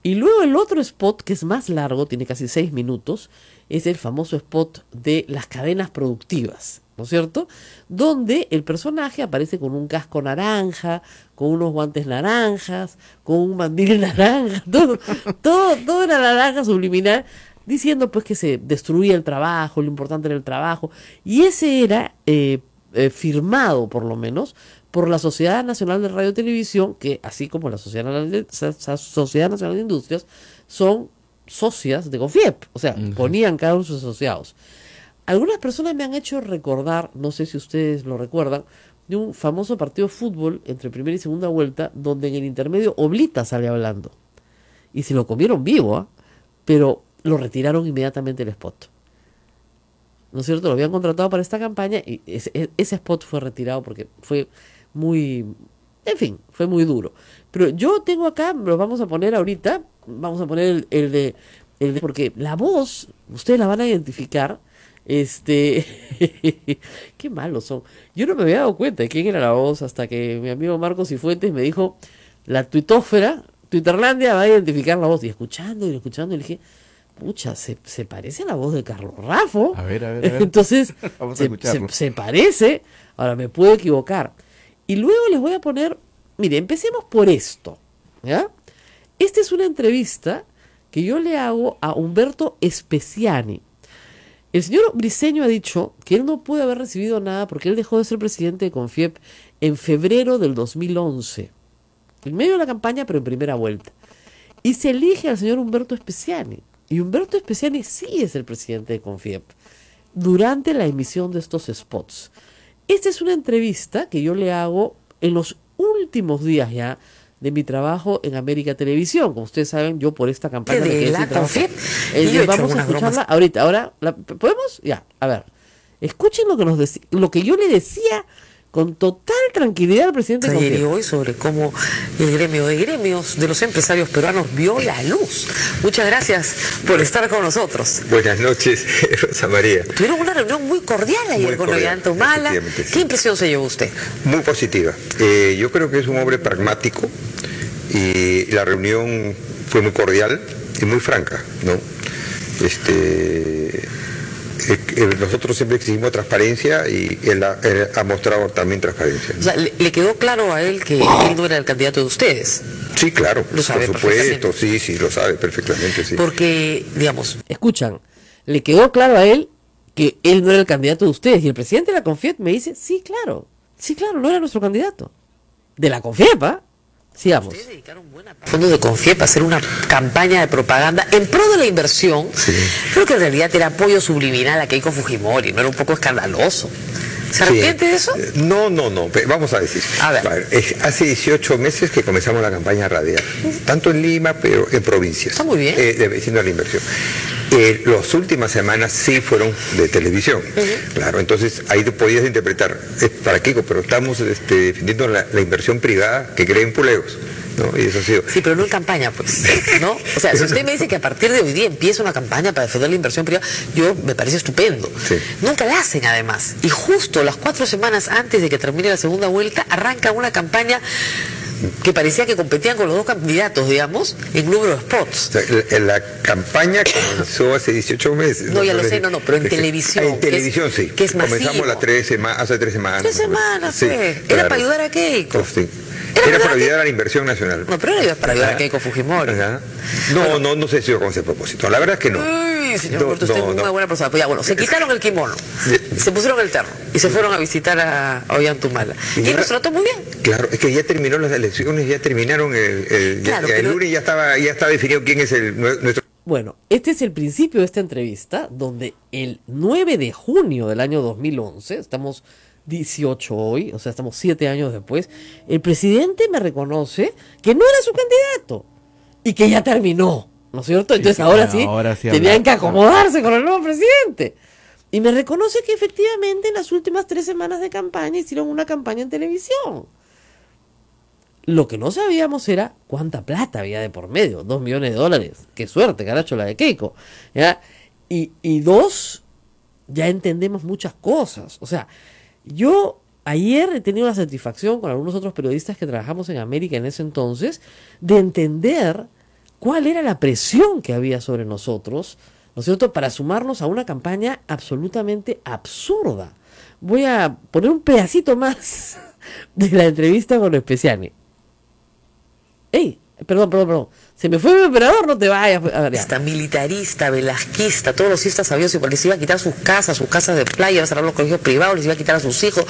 Y luego el otro spot, que es más largo, tiene casi 6 minutos, es el famoso spot de las cadenas productivas, ¿no es cierto? Donde el personaje aparece con un casco naranja, con unos guantes naranjas, con un mandil naranja, todo era naranja subliminal, diciendo pues que se destruía el trabajo, lo importante era el trabajo. Y ese era firmado, por lo menos, por la Sociedad Nacional de Radio y Televisión, que así como la Sociedad Nacional de Industrias, son socias de CONFIEP, o sea, ponían cada uno de sus asociados. Algunas personas me han hecho recordar, no sé si ustedes lo recuerdan, de un famoso partido de fútbol entre primera y segunda vuelta, donde en el intermedio Oblita sale hablando. Y se lo comieron vivo, ¿eh? Pero lo retiraron inmediatamente el spot. ¿No es cierto? Lo habían contratado para esta campaña y ese spot fue retirado porque fue muy... En fin, fue muy duro. Pero yo tengo acá, lo vamos a poner ahorita, vamos a poner el de porque la voz, ustedes la van a identificar, qué malos son. Yo no me había dado cuenta de quién era la voz hasta que mi amigo Marcos Cifuentes me dijo, la tuitósfera, Twitterlandia va a identificar la voz. Y escuchando, le dije, pucha, se parece a la voz de Carlos Raffo. A ver. Entonces, Vamos a escucharlo. se parece. Ahora, me puedo equivocar. Y luego les voy a poner, mire, empecemos por esto, ¿ya? Esta es una entrevista que yo le hago a Humberto Speciani. El señor Briceño ha dicho que él no puede haber recibido nada porque él dejó de ser presidente de CONFIEP en febrero del 2011, en medio de la campaña, pero en primera vuelta. Y se elige al señor Humberto Speciani. Y Humberto Speciani sí es el presidente de CONFIEP durante la emisión de estos spots. Esta es una entrevista que yo le hago en los últimos días ya de mi trabajo en América Televisión. Como ustedes saben, yo por esta campaña me quedé sin trabajo. Vamos a escucharla ahorita. Ahora, ¿podemos? Ya, a ver. Escuchen lo que yo le decía con total tranquilidad al presidente de CONFIEP. Hoy sobre cómo el gremio de gremios de los empresarios peruanos vio la luz. Muchas gracias por estar con nosotros. Buenas noches, Rosa María. Tuvieron una reunión muy cordial ayer con Ollanta Humala. ¿Qué impresión se llevó usted? Muy positiva. Yo creo que es un hombre pragmático y la reunión fue muy cordial y muy franca, ¿no? Nosotros siempre exigimos transparencia y él ha mostrado también transparencia. O sea, ¿le quedó claro a él que él no era el candidato de ustedes? Sí, claro, lo sabe, por supuesto, sí, lo sabe perfectamente, sí. Porque, digamos... Escuchan, le quedó claro a él que él no era el candidato de ustedes. Y el presidente de la CONFIEP me dice, sí, claro, no era nuestro candidato. De la CONFIEP, ¿ah? Sigamos. Ustedes dedicaron buena parte fondos de CONFIEP a hacer una campaña de propaganda en pro de la inversión. Sí. Creo que en realidad era apoyo subliminal a Keiko Fujimori, ¿no era un poco escandaloso? ¿Se arrepiente de eso? No, vamos a decir. A ver. Hace 18 meses que comenzamos la campaña radial, tanto en Lima, pero en provincias. Está muy bien. Diciendo la inversión. Las últimas semanas sí fueron de televisión. Claro, entonces ahí te podías interpretar, para Keiko, pero estamos defendiendo la inversión privada que crea empleos. ¿No? Y eso ha sido. Sí, pero no en campaña, pues, ¿no? O sea, si usted me dice que a partir de hoy día empieza una campaña para defender la inversión privada, me parece estupendo. Sí. Nunca la hacen, además. Y justo las 4 semanas antes de que termine la segunda vuelta, arranca una campaña que parecía que competían con los dos candidatos, digamos, en número de spots. O sea, la campaña comenzó hace 18 meses. No, ya lo sé, pero en televisión. En televisión, sí. Que es masivo. Comenzamos hace 3 semanas. 3 semanas, sí, pues. Era claro. Para ayudar a Keiko. Sí. Era para ayudar a la inversión nacional. No, pero era para ayudar a Keiko Fujimori. No sé si con ese propósito. La verdad es que no. Sí, señor Humberto, usted es una buena persona. Pues ya, bueno, se quitaron el kimono, se pusieron el terno y se fueron a visitar a Ollantaytamala. Y nos trató muy bien. Claro, es que ya terminó las elecciones, ya terminaron el lunes, ya está definido quién es nuestro... Bueno, este es el principio de esta entrevista, donde el 9 de junio del año 2011, estamos 18 hoy, o sea, estamos 7 años después, el presidente me reconoce que no era su candidato y que ya terminó, ¿no es cierto? Entonces ahora sí tenían que acomodarse con el nuevo presidente. Y me reconoce que efectivamente en las últimas 3 semanas de campaña hicieron una campaña en televisión. Lo que no sabíamos era cuánta plata había de por medio, $2 millones. Qué suerte, caracho, la de Keiko. ¿Ya? Y dos, ya entendemos muchas cosas. O sea, yo ayer he tenido la satisfacción con algunos otros periodistas que trabajamos en América en ese entonces, de entender cuál era la presión que había sobre nosotros, ¿no es cierto?, para sumarnos a una campaña absolutamente absurda. Voy a poner un pedacito más de la entrevista con Especiani. ¡Ey! Perdón. Se me fue mi operador, no te vayas. A ver, esta militarista, velasquista, todos los istas sabios, les iba a quitar sus casas de playa, iba a cerrar los colegios privados, les iba a quitar a sus hijos.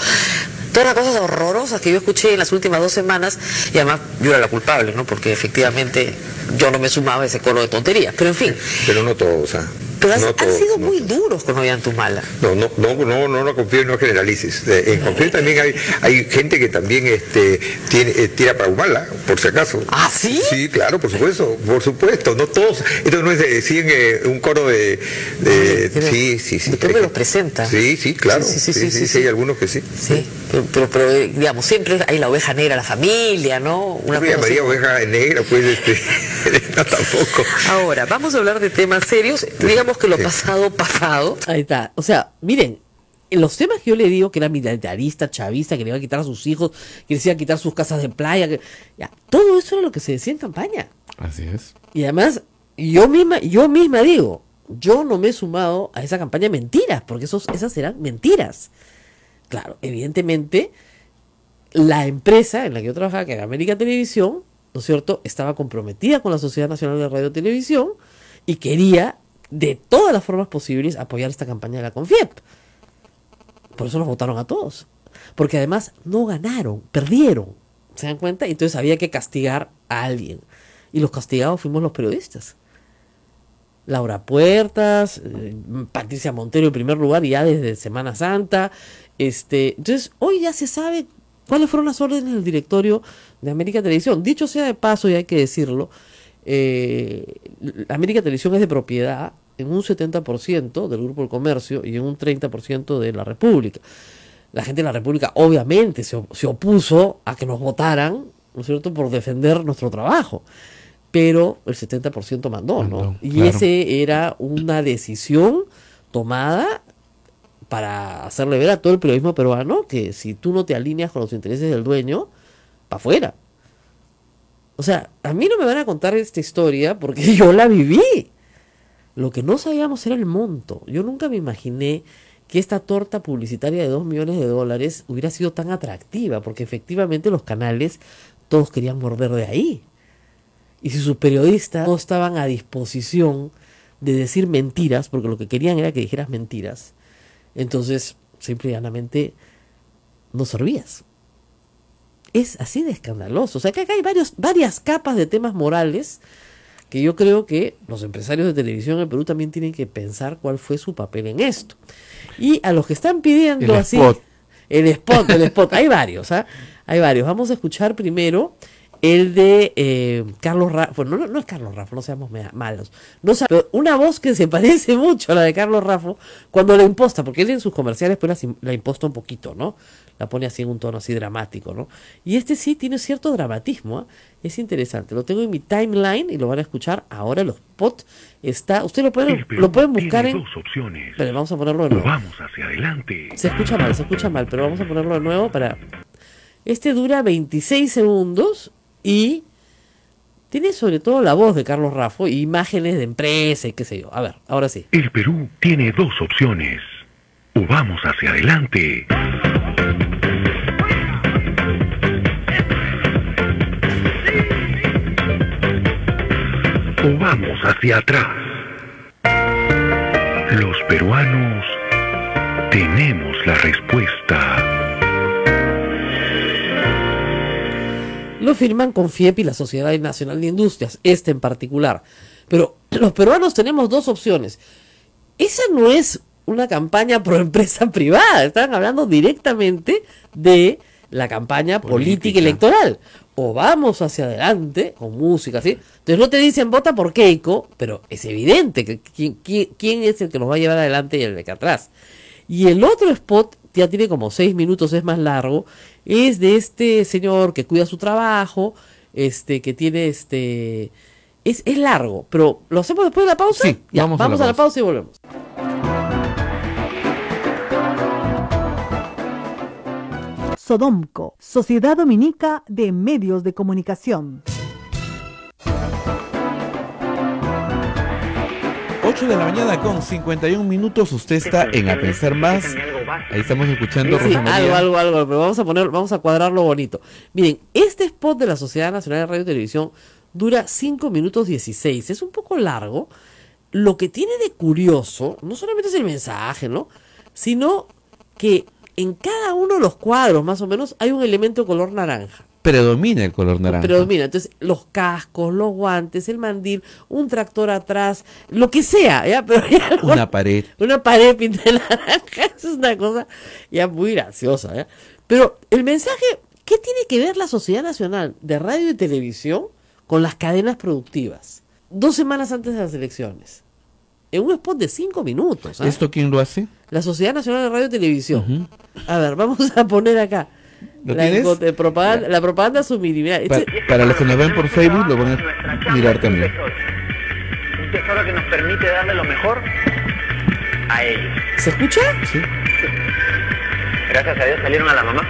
Todas las cosas horrorosas que yo escuché en las últimas 2 semanas, y además yo era la culpable, ¿no? Porque efectivamente yo no me sumaba a ese coro de tonterías, pero en fin. Pero no todos, Pero han sido muy duros con Ollantaytamala. No confío y no generalices. En Confío también hay gente que también tira para Humala, por si acaso. ¿Ah, sí? Sí, claro, por supuesto. No todos. Esto no es un coro de sí. Usted me los presenta. Sí, claro. Sí, hay algunos que sí. Sí, pero digamos, siempre hay la oveja negra, la familia, ¿no? Una María oveja negra, pues no, tampoco. Ahora, vamos a hablar de temas serios. Digamos que lo pasado. Ahí está. O sea, miren, en los temas que yo le digo, que era militarista, chavista, que le iba a quitar a sus hijos, que les iba a quitar sus casas de playa, todo eso era lo que se decía en campaña. Así es. Y además, yo misma digo, yo no me he sumado a esa campaña de mentiras, porque esas eran mentiras. Claro, evidentemente, la empresa en la que yo trabajaba, que era América Televisión, ¿no es cierto?, estaba comprometida con la Sociedad Nacional de Radio y Televisión y quería, de todas las formas posibles, apoyar esta campaña de la CONFIEP. Por eso los votaron a todos. Porque además no ganaron, perdieron. ¿Se dan cuenta? Y entonces había que castigar a alguien. Y los castigados fuimos los periodistas. Laura Puertas, Patricia Montero en primer lugar, ya desde Semana Santa. Entonces, hoy ya se sabe cuáles fueron las órdenes del directorio de América Televisión. Dicho sea de paso, y hay que decirlo, América Televisión es de propiedad en un 70% del Grupo del Comercio y en un 30% de la República. La gente de la República obviamente se opuso a que nos votaran, ¿no es cierto?, por defender nuestro trabajo, pero el 70% mandó, ¿no? Y claro, ese era una decisión tomada para hacerle ver a todo el periodismo peruano que si tú no te alineas con los intereses del dueño, para afuera. O sea, a mí no me van a contar esta historia porque yo la viví. Lo que no sabíamos era el monto. Yo nunca me imaginé que esta torta publicitaria de $2 millones hubiera sido tan atractiva, porque efectivamente los canales todos querían morder de ahí. Y si sus periodistas no estaban a disposición de decir mentiras, porque lo que querían era que dijeras mentiras, entonces simple y llanamente no servías. Es así de escandaloso. O sea, que acá hay varias capas de temas morales que yo creo que los empresarios de televisión en Perú también tienen que pensar cuál fue su papel en esto. Y a los que están pidiendo así... El spot. Hay varios, Hay varios. Vamos a escuchar primero el de Carlos Raffo. No es Carlos Raffo, no seamos malos. Pero una voz que se parece mucho a la de Carlos Raffo cuando la imposta, porque él en sus comerciales pues la imposta un poquito, ¿no? La pone así en un tono así dramático, ¿no? Y sí tiene cierto dramatismo, Es interesante. Lo tengo en mi timeline y lo van a escuchar ahora. El spot está... Ustedes lo pueden buscar en... Dos opciones. Pero vamos a ponerlo de nuevo. Vamos hacia adelante. Se escucha mal, pero vamos a ponerlo de nuevo para... dura 26 segundos y tiene sobre todo la voz de Carlos Raffo y imágenes de empresa y qué sé yo. A ver, ahora sí. El Perú tiene 2 opciones. O vamos hacia adelante. O vamos hacia atrás. peruanos tenemos la respuesta. Lo firman Confiep y la Sociedad Nacional de Industrias, este en particular. Pero los peruanos tenemos dos opciones. Esa no es una campaña pro empresa privada, están hablando directamente de la campaña política electoral. O vamos hacia adelante con música, ¿sí? Entonces no te dicen vota por Keiko, pero es evidente que quién es el que nos va a llevar adelante y el de acá atrás. Y el otro spot ya tiene como 6 minutos, es más largo, es de este señor que cuida su trabajo, que tiene es largo, pero ¿lo hacemos después de la pausa? Sí, ya, vamos a la pausa y volvemos. Sodomco, Sociedad Dominica de Medios de Comunicación. 8 de la mañana con 51 minutos, usted está en A Pensar Más. Ahí estamos escuchando Sí, Rosa María. algo, pero vamos a cuadrarlo bonito. Miren, este spot de la Sociedad Nacional de Radio y Televisión dura 5 minutos 16, es un poco largo. Lo que tiene de curioso, no solamente es el mensaje, ¿no? Sino que en cada uno de los cuadros, más o menos, hay un elemento de color naranja. Predomina el color naranja. Predomina, entonces los cascos, los guantes, el mandil, un tractor atrás, lo que sea, ¿ya? Pero ya Una pared. Una pared pintada de naranja, eso es una cosa ya muy graciosa, ¿ya? Pero el mensaje, ¿qué tiene que ver la Sociedad Nacional de Radio y Televisión con las cadenas productivas? 2 semanas antes de las elecciones. En un spot de 5 minutos. ¿Ah? ¿Esto quién lo hace? La Sociedad Nacional de Radio y Televisión. A ver, vamos a poner acá. ¿Lo tienes? La propaganda subliminal. Para los que nos ven por Facebook, lo van a mirar también. Un tesoro que nos permite darle lo mejor a ellos. ¿Se escucha? Sí. Gracias a Dios salieron a la mamá.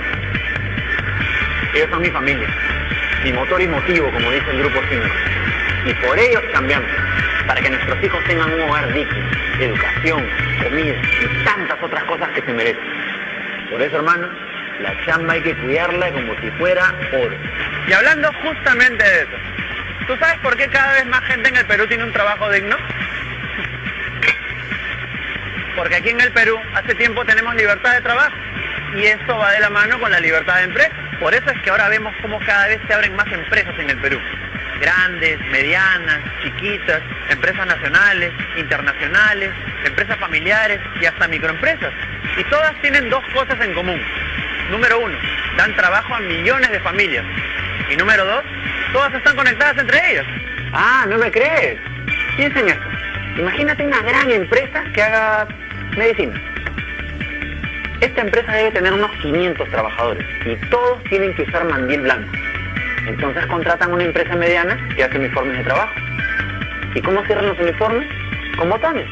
Ellos son mi familia, mi motor y motivo, como dice el grupo 5. Y por ellos cambiamos, para que nuestros hijos tengan un hogar digno, educación, comida y tantas otras cosas que se merecen. Por eso, hermano, la chamba hay que cuidarla como si fuera oro. Y hablando justamente de eso, ¿tú sabes por qué cada vez más gente en el Perú tiene un trabajo digno? Porque aquí en el Perú hace tiempo tenemos libertad de trabajo y esto va de la mano con la libertad de empresa. Por eso es que ahora vemos cómo cada vez se abren más empresas en el Perú. Grandes, medianas, chiquitas, empresas nacionales, internacionales, empresas familiares y hasta microempresas. Y todas tienen 2 cosas en común. Número 1, dan trabajo a millones de familias. Y número 2, todas están conectadas entre ellas. Ah, ¿no me crees? Piensa en esto. Imagínate una gran empresa que haga medicina. Esta empresa debe tener unos 500 trabajadores y todos tienen que usar mandil blanco. Entonces contratan una empresa mediana que hace uniformes de trabajo. ¿Y cómo cierran los uniformes? Con botones.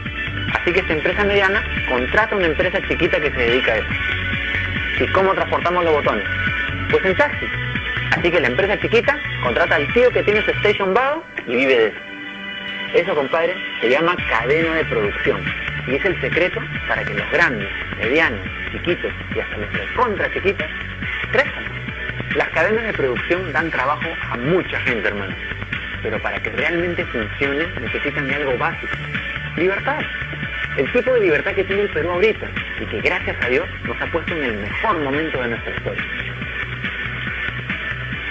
Así que esta empresa mediana contrata una empresa chiquita que se dedica a eso. ¿Y cómo transportamos los botones? Pues en taxi. Así que la empresa chiquita contrata al tío que tiene su station wagon y vive de eso. Eso, compadre, se llama cadena de producción. Y es el secreto para que los grandes, medianos, chiquitos y hasta los contra chiquitos crezcan. Las cadenas de producción dan trabajo a mucha gente, hermano. Pero para que realmente funcione necesitan de algo básico. Libertad. El tipo de libertad que tiene el Perú ahorita y que gracias a Dios nos ha puesto en el mejor momento de nuestra historia.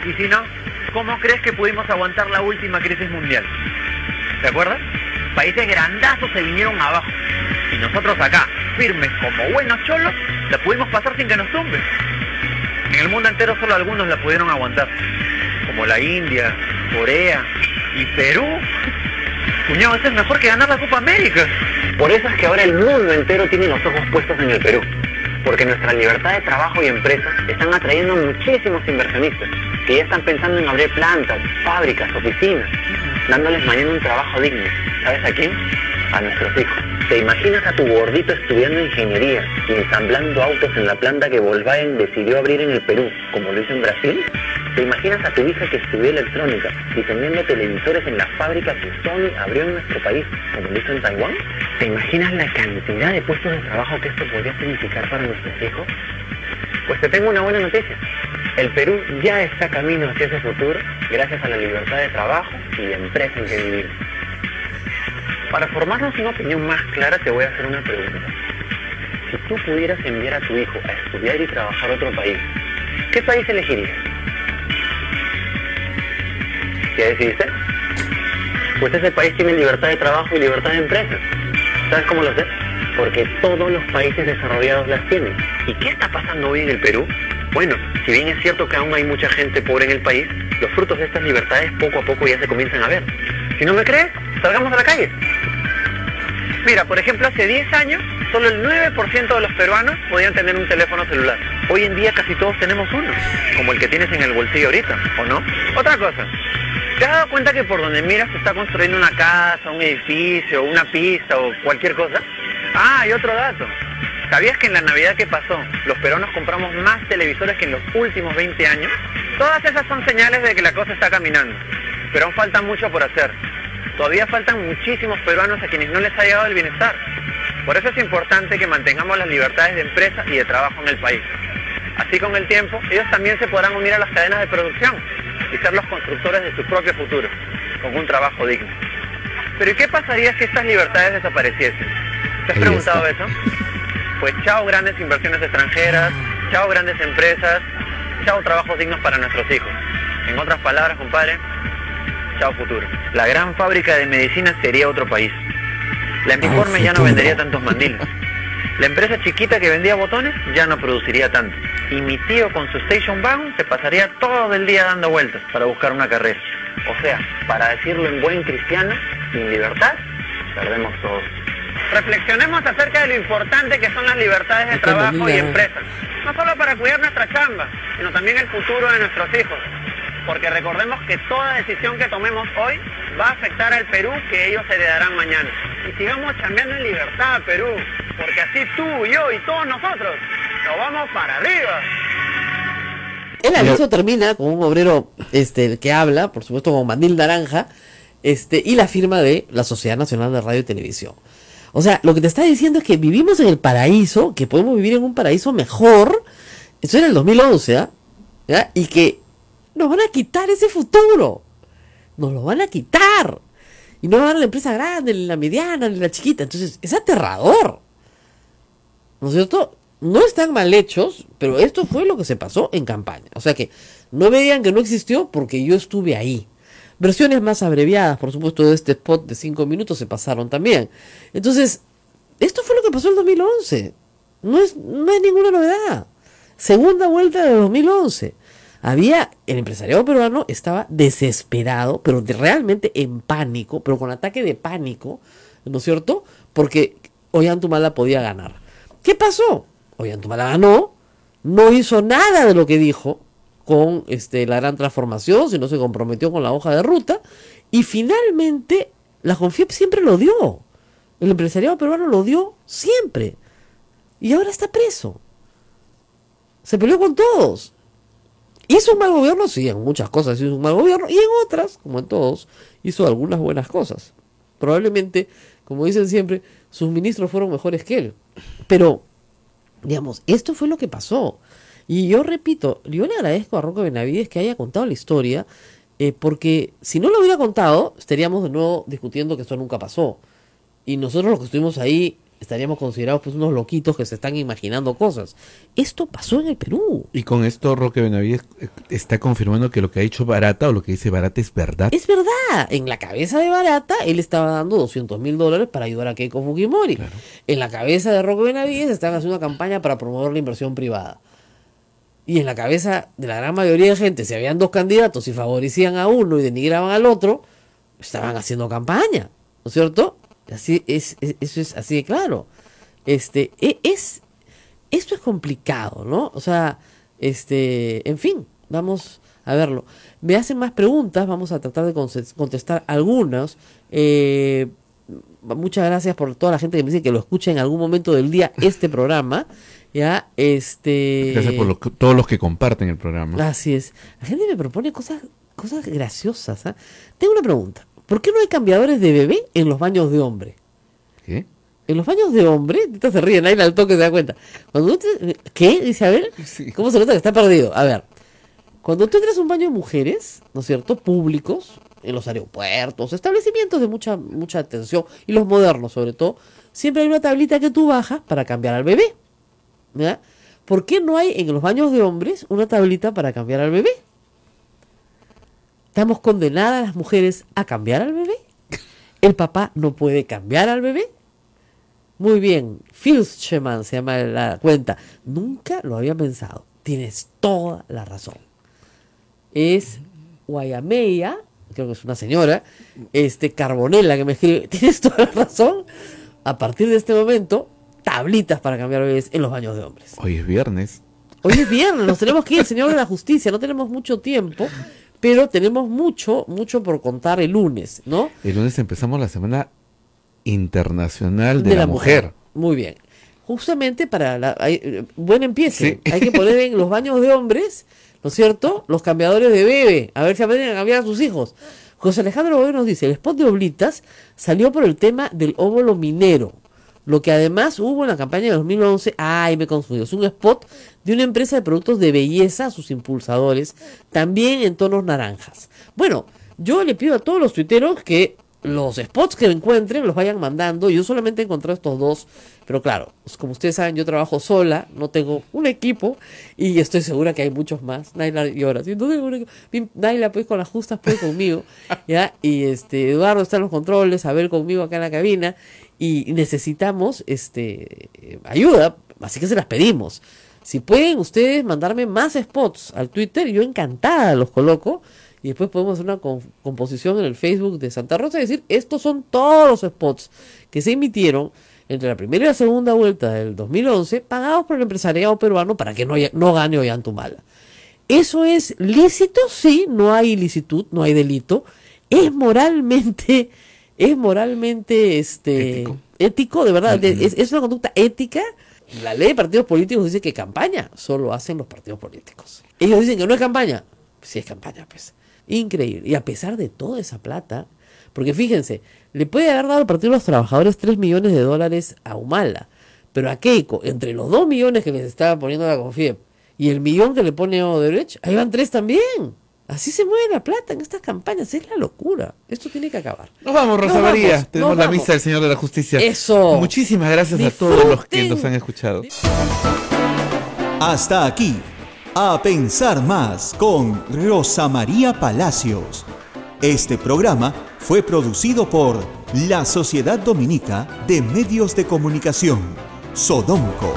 Y si no, ¿cómo crees que pudimos aguantar la última crisis mundial? ¿Te acuerdas? Países grandazos se vinieron abajo y nosotros acá, firmes como buenos cholos, la pudimos pasar sin que nos tumben. En el mundo entero solo algunos la pudieron aguantar, como la India, Corea y Perú. Cuñado, eso es mejor que ganar la Copa América. Por eso es que ahora el mundo entero tiene los ojos puestos en el Perú. Porque nuestra libertad de trabajo y empresas están atrayendo muchísimos inversionistas que ya están pensando en abrir plantas, fábricas, oficinas, dándoles mañana un trabajo digno. ¿Sabes a quién? A nuestros hijos. ¿Te imaginas a tu gordito estudiando ingeniería y ensamblando autos en la planta que Volkswagen decidió abrir en el Perú, como lo hizo en Brasil? ¿Te imaginas a tu hija que estudió electrónica diseñando televisores en la fábrica que Sony abrió en nuestro país, como lo hizo en Taiwán? ¿Te imaginas la cantidad de puestos de trabajo que esto podría significar para nuestros hijos? Pues te tengo una buena noticia. El Perú ya está camino hacia ese futuro gracias a la libertad de trabajo y de empresa en que vivimos. Para formarnos una opinión más clara te voy a hacer una pregunta. Si tú pudieras enviar a tu hijo a estudiar y trabajar a otro país, ¿qué país elegirías? ¿Qué decidiste? Pues ese país tiene libertad de trabajo y libertad de empresa. ¿Sabes cómo lo sé? Porque todos los países desarrollados las tienen. ¿Y qué está pasando hoy en el Perú? Bueno, si bien es cierto que aún hay mucha gente pobre en el país, los frutos de estas libertades poco a poco ya se comienzan a ver. Si no me crees, salgamos a la calle. Mira, por ejemplo, hace 10 años, solo el 9% de los peruanos podían tener un teléfono celular. Hoy en día casi todos tenemos uno, como el que tienes en el bolsillo ahorita, ¿o no? Otra cosa, ¿te has dado cuenta que por donde miras se está construyendo una casa, un edificio, una pista o cualquier cosa? Ah, y otro dato. ¿Sabías que en la Navidad que pasó, los peruanos compramos más televisores que en los últimos 20 años? Todas esas son señales de que la cosa está caminando, pero aún falta mucho por hacer. Todavía faltan muchísimos peruanos a quienes no les ha llegado el bienestar. Por eso es importante que mantengamos las libertades de empresa y de trabajo en el país. Así con el tiempo, ellos también se podrán unir a las cadenas de producción y ser los constructores de su propio futuro, con un trabajo digno. Pero ¿y qué pasaría si estas libertades desapareciesen? ¿Te has preguntado eso? Pues chao grandes inversiones extranjeras, chao grandes empresas, chao trabajos dignos para nuestros hijos. En otras palabras, compadre, chao futuro. La gran fábrica de medicina sería otro país. La Empiforme ya no vendería tantos mandiles. La empresa chiquita que vendía botones ya no produciría tanto. Y mi tío con su station wagon se pasaría todo el día dando vueltas para buscar una carrera. O sea, para decirlo en buen cristiano, sin libertad, perdemos todos. Reflexionemos acerca de lo importante que son las libertades de trabajo y empresa. No solo para cuidar nuestra chamba, sino también el futuro de nuestros hijos. Porque recordemos que toda decisión que tomemos hoy va a afectar al Perú que ellos heredarán mañana. Y sigamos chambeando en libertad, Perú, porque así tú, yo y todos nosotros nos vamos para arriba. El aviso termina con un obrero que habla, por supuesto con mandil naranja, y la firma de la Sociedad Nacional de Radio y Televisión. O sea, lo que te está diciendo es que vivimos en el paraíso, que podemos vivir en un paraíso mejor. Eso era el 2011, ¿ya? Y que nos van a quitar ese futuro. Nos lo van a quitar. Y no van a dar la empresa grande, ni la mediana, ni la chiquita. Entonces, es aterrador. ¿No es cierto? No están mal hechos, pero esto fue lo que se pasó en campaña. O sea que no me digan que no existió porque yo estuve ahí. Versiones más abreviadas, por supuesto, de este spot de 5 minutos se pasaron también. Entonces, esto fue lo que pasó en el 2011. No es ninguna novedad. Segunda vuelta de 2011. El empresariado peruano estaba desesperado, pero realmente en pánico, pero con ataque de pánico, ¿no es cierto? Porque Ollantumala podía ganar. ¿Qué pasó? Ollantumala ganó, no hizo nada de lo que dijo con la gran transformación, sino se comprometió con la hoja de ruta, y finalmente la Confiep siempre lo dio. El empresariado peruano lo dio siempre. Y ahora está preso. Se peleó con todos. ¿Hizo un mal gobierno? Sí, en muchas cosas hizo un mal gobierno, y en otras, como en todos, hizo algunas buenas cosas. Probablemente, como dicen siempre, sus ministros fueron mejores que él. Pero, digamos, esto fue lo que pasó. Y yo repito, yo le agradezco a Roque Benavides que haya contado la historia, porque si no lo hubiera contado, estaríamos de nuevo discutiendo que esto nunca pasó. Y nosotros los que estuvimos ahí estaríamos considerados pues unos loquitos que se están imaginando cosas. Esto pasó en el Perú. Y con esto Roque Benavides está confirmando que lo que ha dicho Barata o lo que dice Barata es verdad. Es verdad. En la cabeza de Barata, él estaba dando $200,000 para ayudar a Keiko Fujimori. Claro. En la cabeza de Roque Benavides estaban haciendo una campaña para promover la inversión privada. Y en la cabeza de la gran mayoría de gente, si habían dos candidatos y favorecían a uno y denigraban al otro, estaban haciendo campaña, ¿no es cierto? Así eso es así de claro. Esto es complicado, ¿no? O sea, en fin, vamos a verlo. Me hacen más preguntas, vamos a tratar de contestar algunas. Muchas gracias por toda la gente que me dice que lo escucha en algún momento del día este programa. Ya, Gracias por todos los que comparten el programa. Así es. La gente me propone cosas graciosas. Tengo una pregunta. ¿Por qué no hay cambiadores de bebé en los baños de hombre? ¿Qué? En los baños de hombre, se ríen, ahí al toque se da cuenta. Cuando ¿qué? Dice, a ver, sí. ¿Cómo se nota que está perdido? A ver, cuando tú entras a un baño de mujeres, ¿no es cierto? Públicos, en los aeropuertos, establecimientos de mucha atención, y los modernos sobre todo, siempre hay una tablita que tú bajas para cambiar al bebé. ¿Ya? ¿Por qué no hay en los baños de hombres una tablita para cambiar al bebé? ¿Estamos condenadas las mujeres a cambiar al bebé? ¿El papá no puede cambiar al bebé? Muy bien, Filschemann se llama la cuenta. Nunca lo había pensado. Tienes toda la razón. Es Guayameya, creo que es una señora, Carbonella que me escribe. Tienes toda la razón. A partir de este momento, tablitas para cambiar bebés en los baños de hombres. Hoy es viernes. Hoy es viernes, nos tenemos que ir, señor de la justicia. No tenemos mucho tiempo, pero tenemos mucho por contar el lunes, ¿no? El lunes empezamos la Semana Internacional de la Mujer. Muy bien. Justamente para buen empiece. Sí. Hay que poner en los baños de hombres, ¿no es cierto?, los cambiadores de bebé, a ver si aprenden a cambiar a sus hijos. José Alejandro Boy nos dice, el spot de Oblitas salió por el tema del óvulo minero, lo que además hubo en la campaña de 2011, me confundí, es un spot de una empresa de productos de belleza a sus impulsadores, también en tonos naranjas. Bueno, yo le pido a todos los tuiteros que los spots que encuentren los vayan mandando. Yo solamente he encontrado estos dos, pero claro, como ustedes saben, yo trabajo sola, no tengo un equipo y estoy segura que hay muchos más. Naila llora, ¿sí? No tengo un equipo. Naila pues con las justas pues conmigo, ¿ya? Y Eduardo está en los controles, Abel conmigo acá en la cabina, y necesitamos ayuda, así que se las pedimos. Si pueden ustedes mandarme más spots al Twitter, yo encantada los coloco. Y después podemos hacer una composición en el Facebook de Santa Rosa y decir, estos son todos los spots que se emitieron entre la primera y la segunda vuelta del 2011, pagados por el empresariado peruano para que no gane Ollantaytamala. ¿Eso es lícito? Sí, no hay ilicitud, no hay delito. Es moralmente ético, de verdad. Es una conducta ética. La ley de partidos políticos dice que campaña solo hacen los partidos políticos. Ellos dicen que no es campaña. Sí es campaña, pues. Increíble. Y a pesar de toda esa plata, porque fíjense, le puede haber dado al Partido de los Trabajadores $3 millones a Humala, pero a Keiko, entre los 2 millones que les estaba poniendo la Confiep y el millón que le pone Odebrecht, ahí van 3 también. Así se mueve la plata en estas campañas, es la locura. Esto tiene que acabar. Nos vamos, Rosa María. Tenemos la misa del Señor de la Justicia. Eso. Muchísimas gracias a todos los que nos han escuchado. Hasta aquí. A Pensar Más con Rosa María Palacios. Este programa fue producido por la Sociedad Dominica de Medios de Comunicación, Sodomco.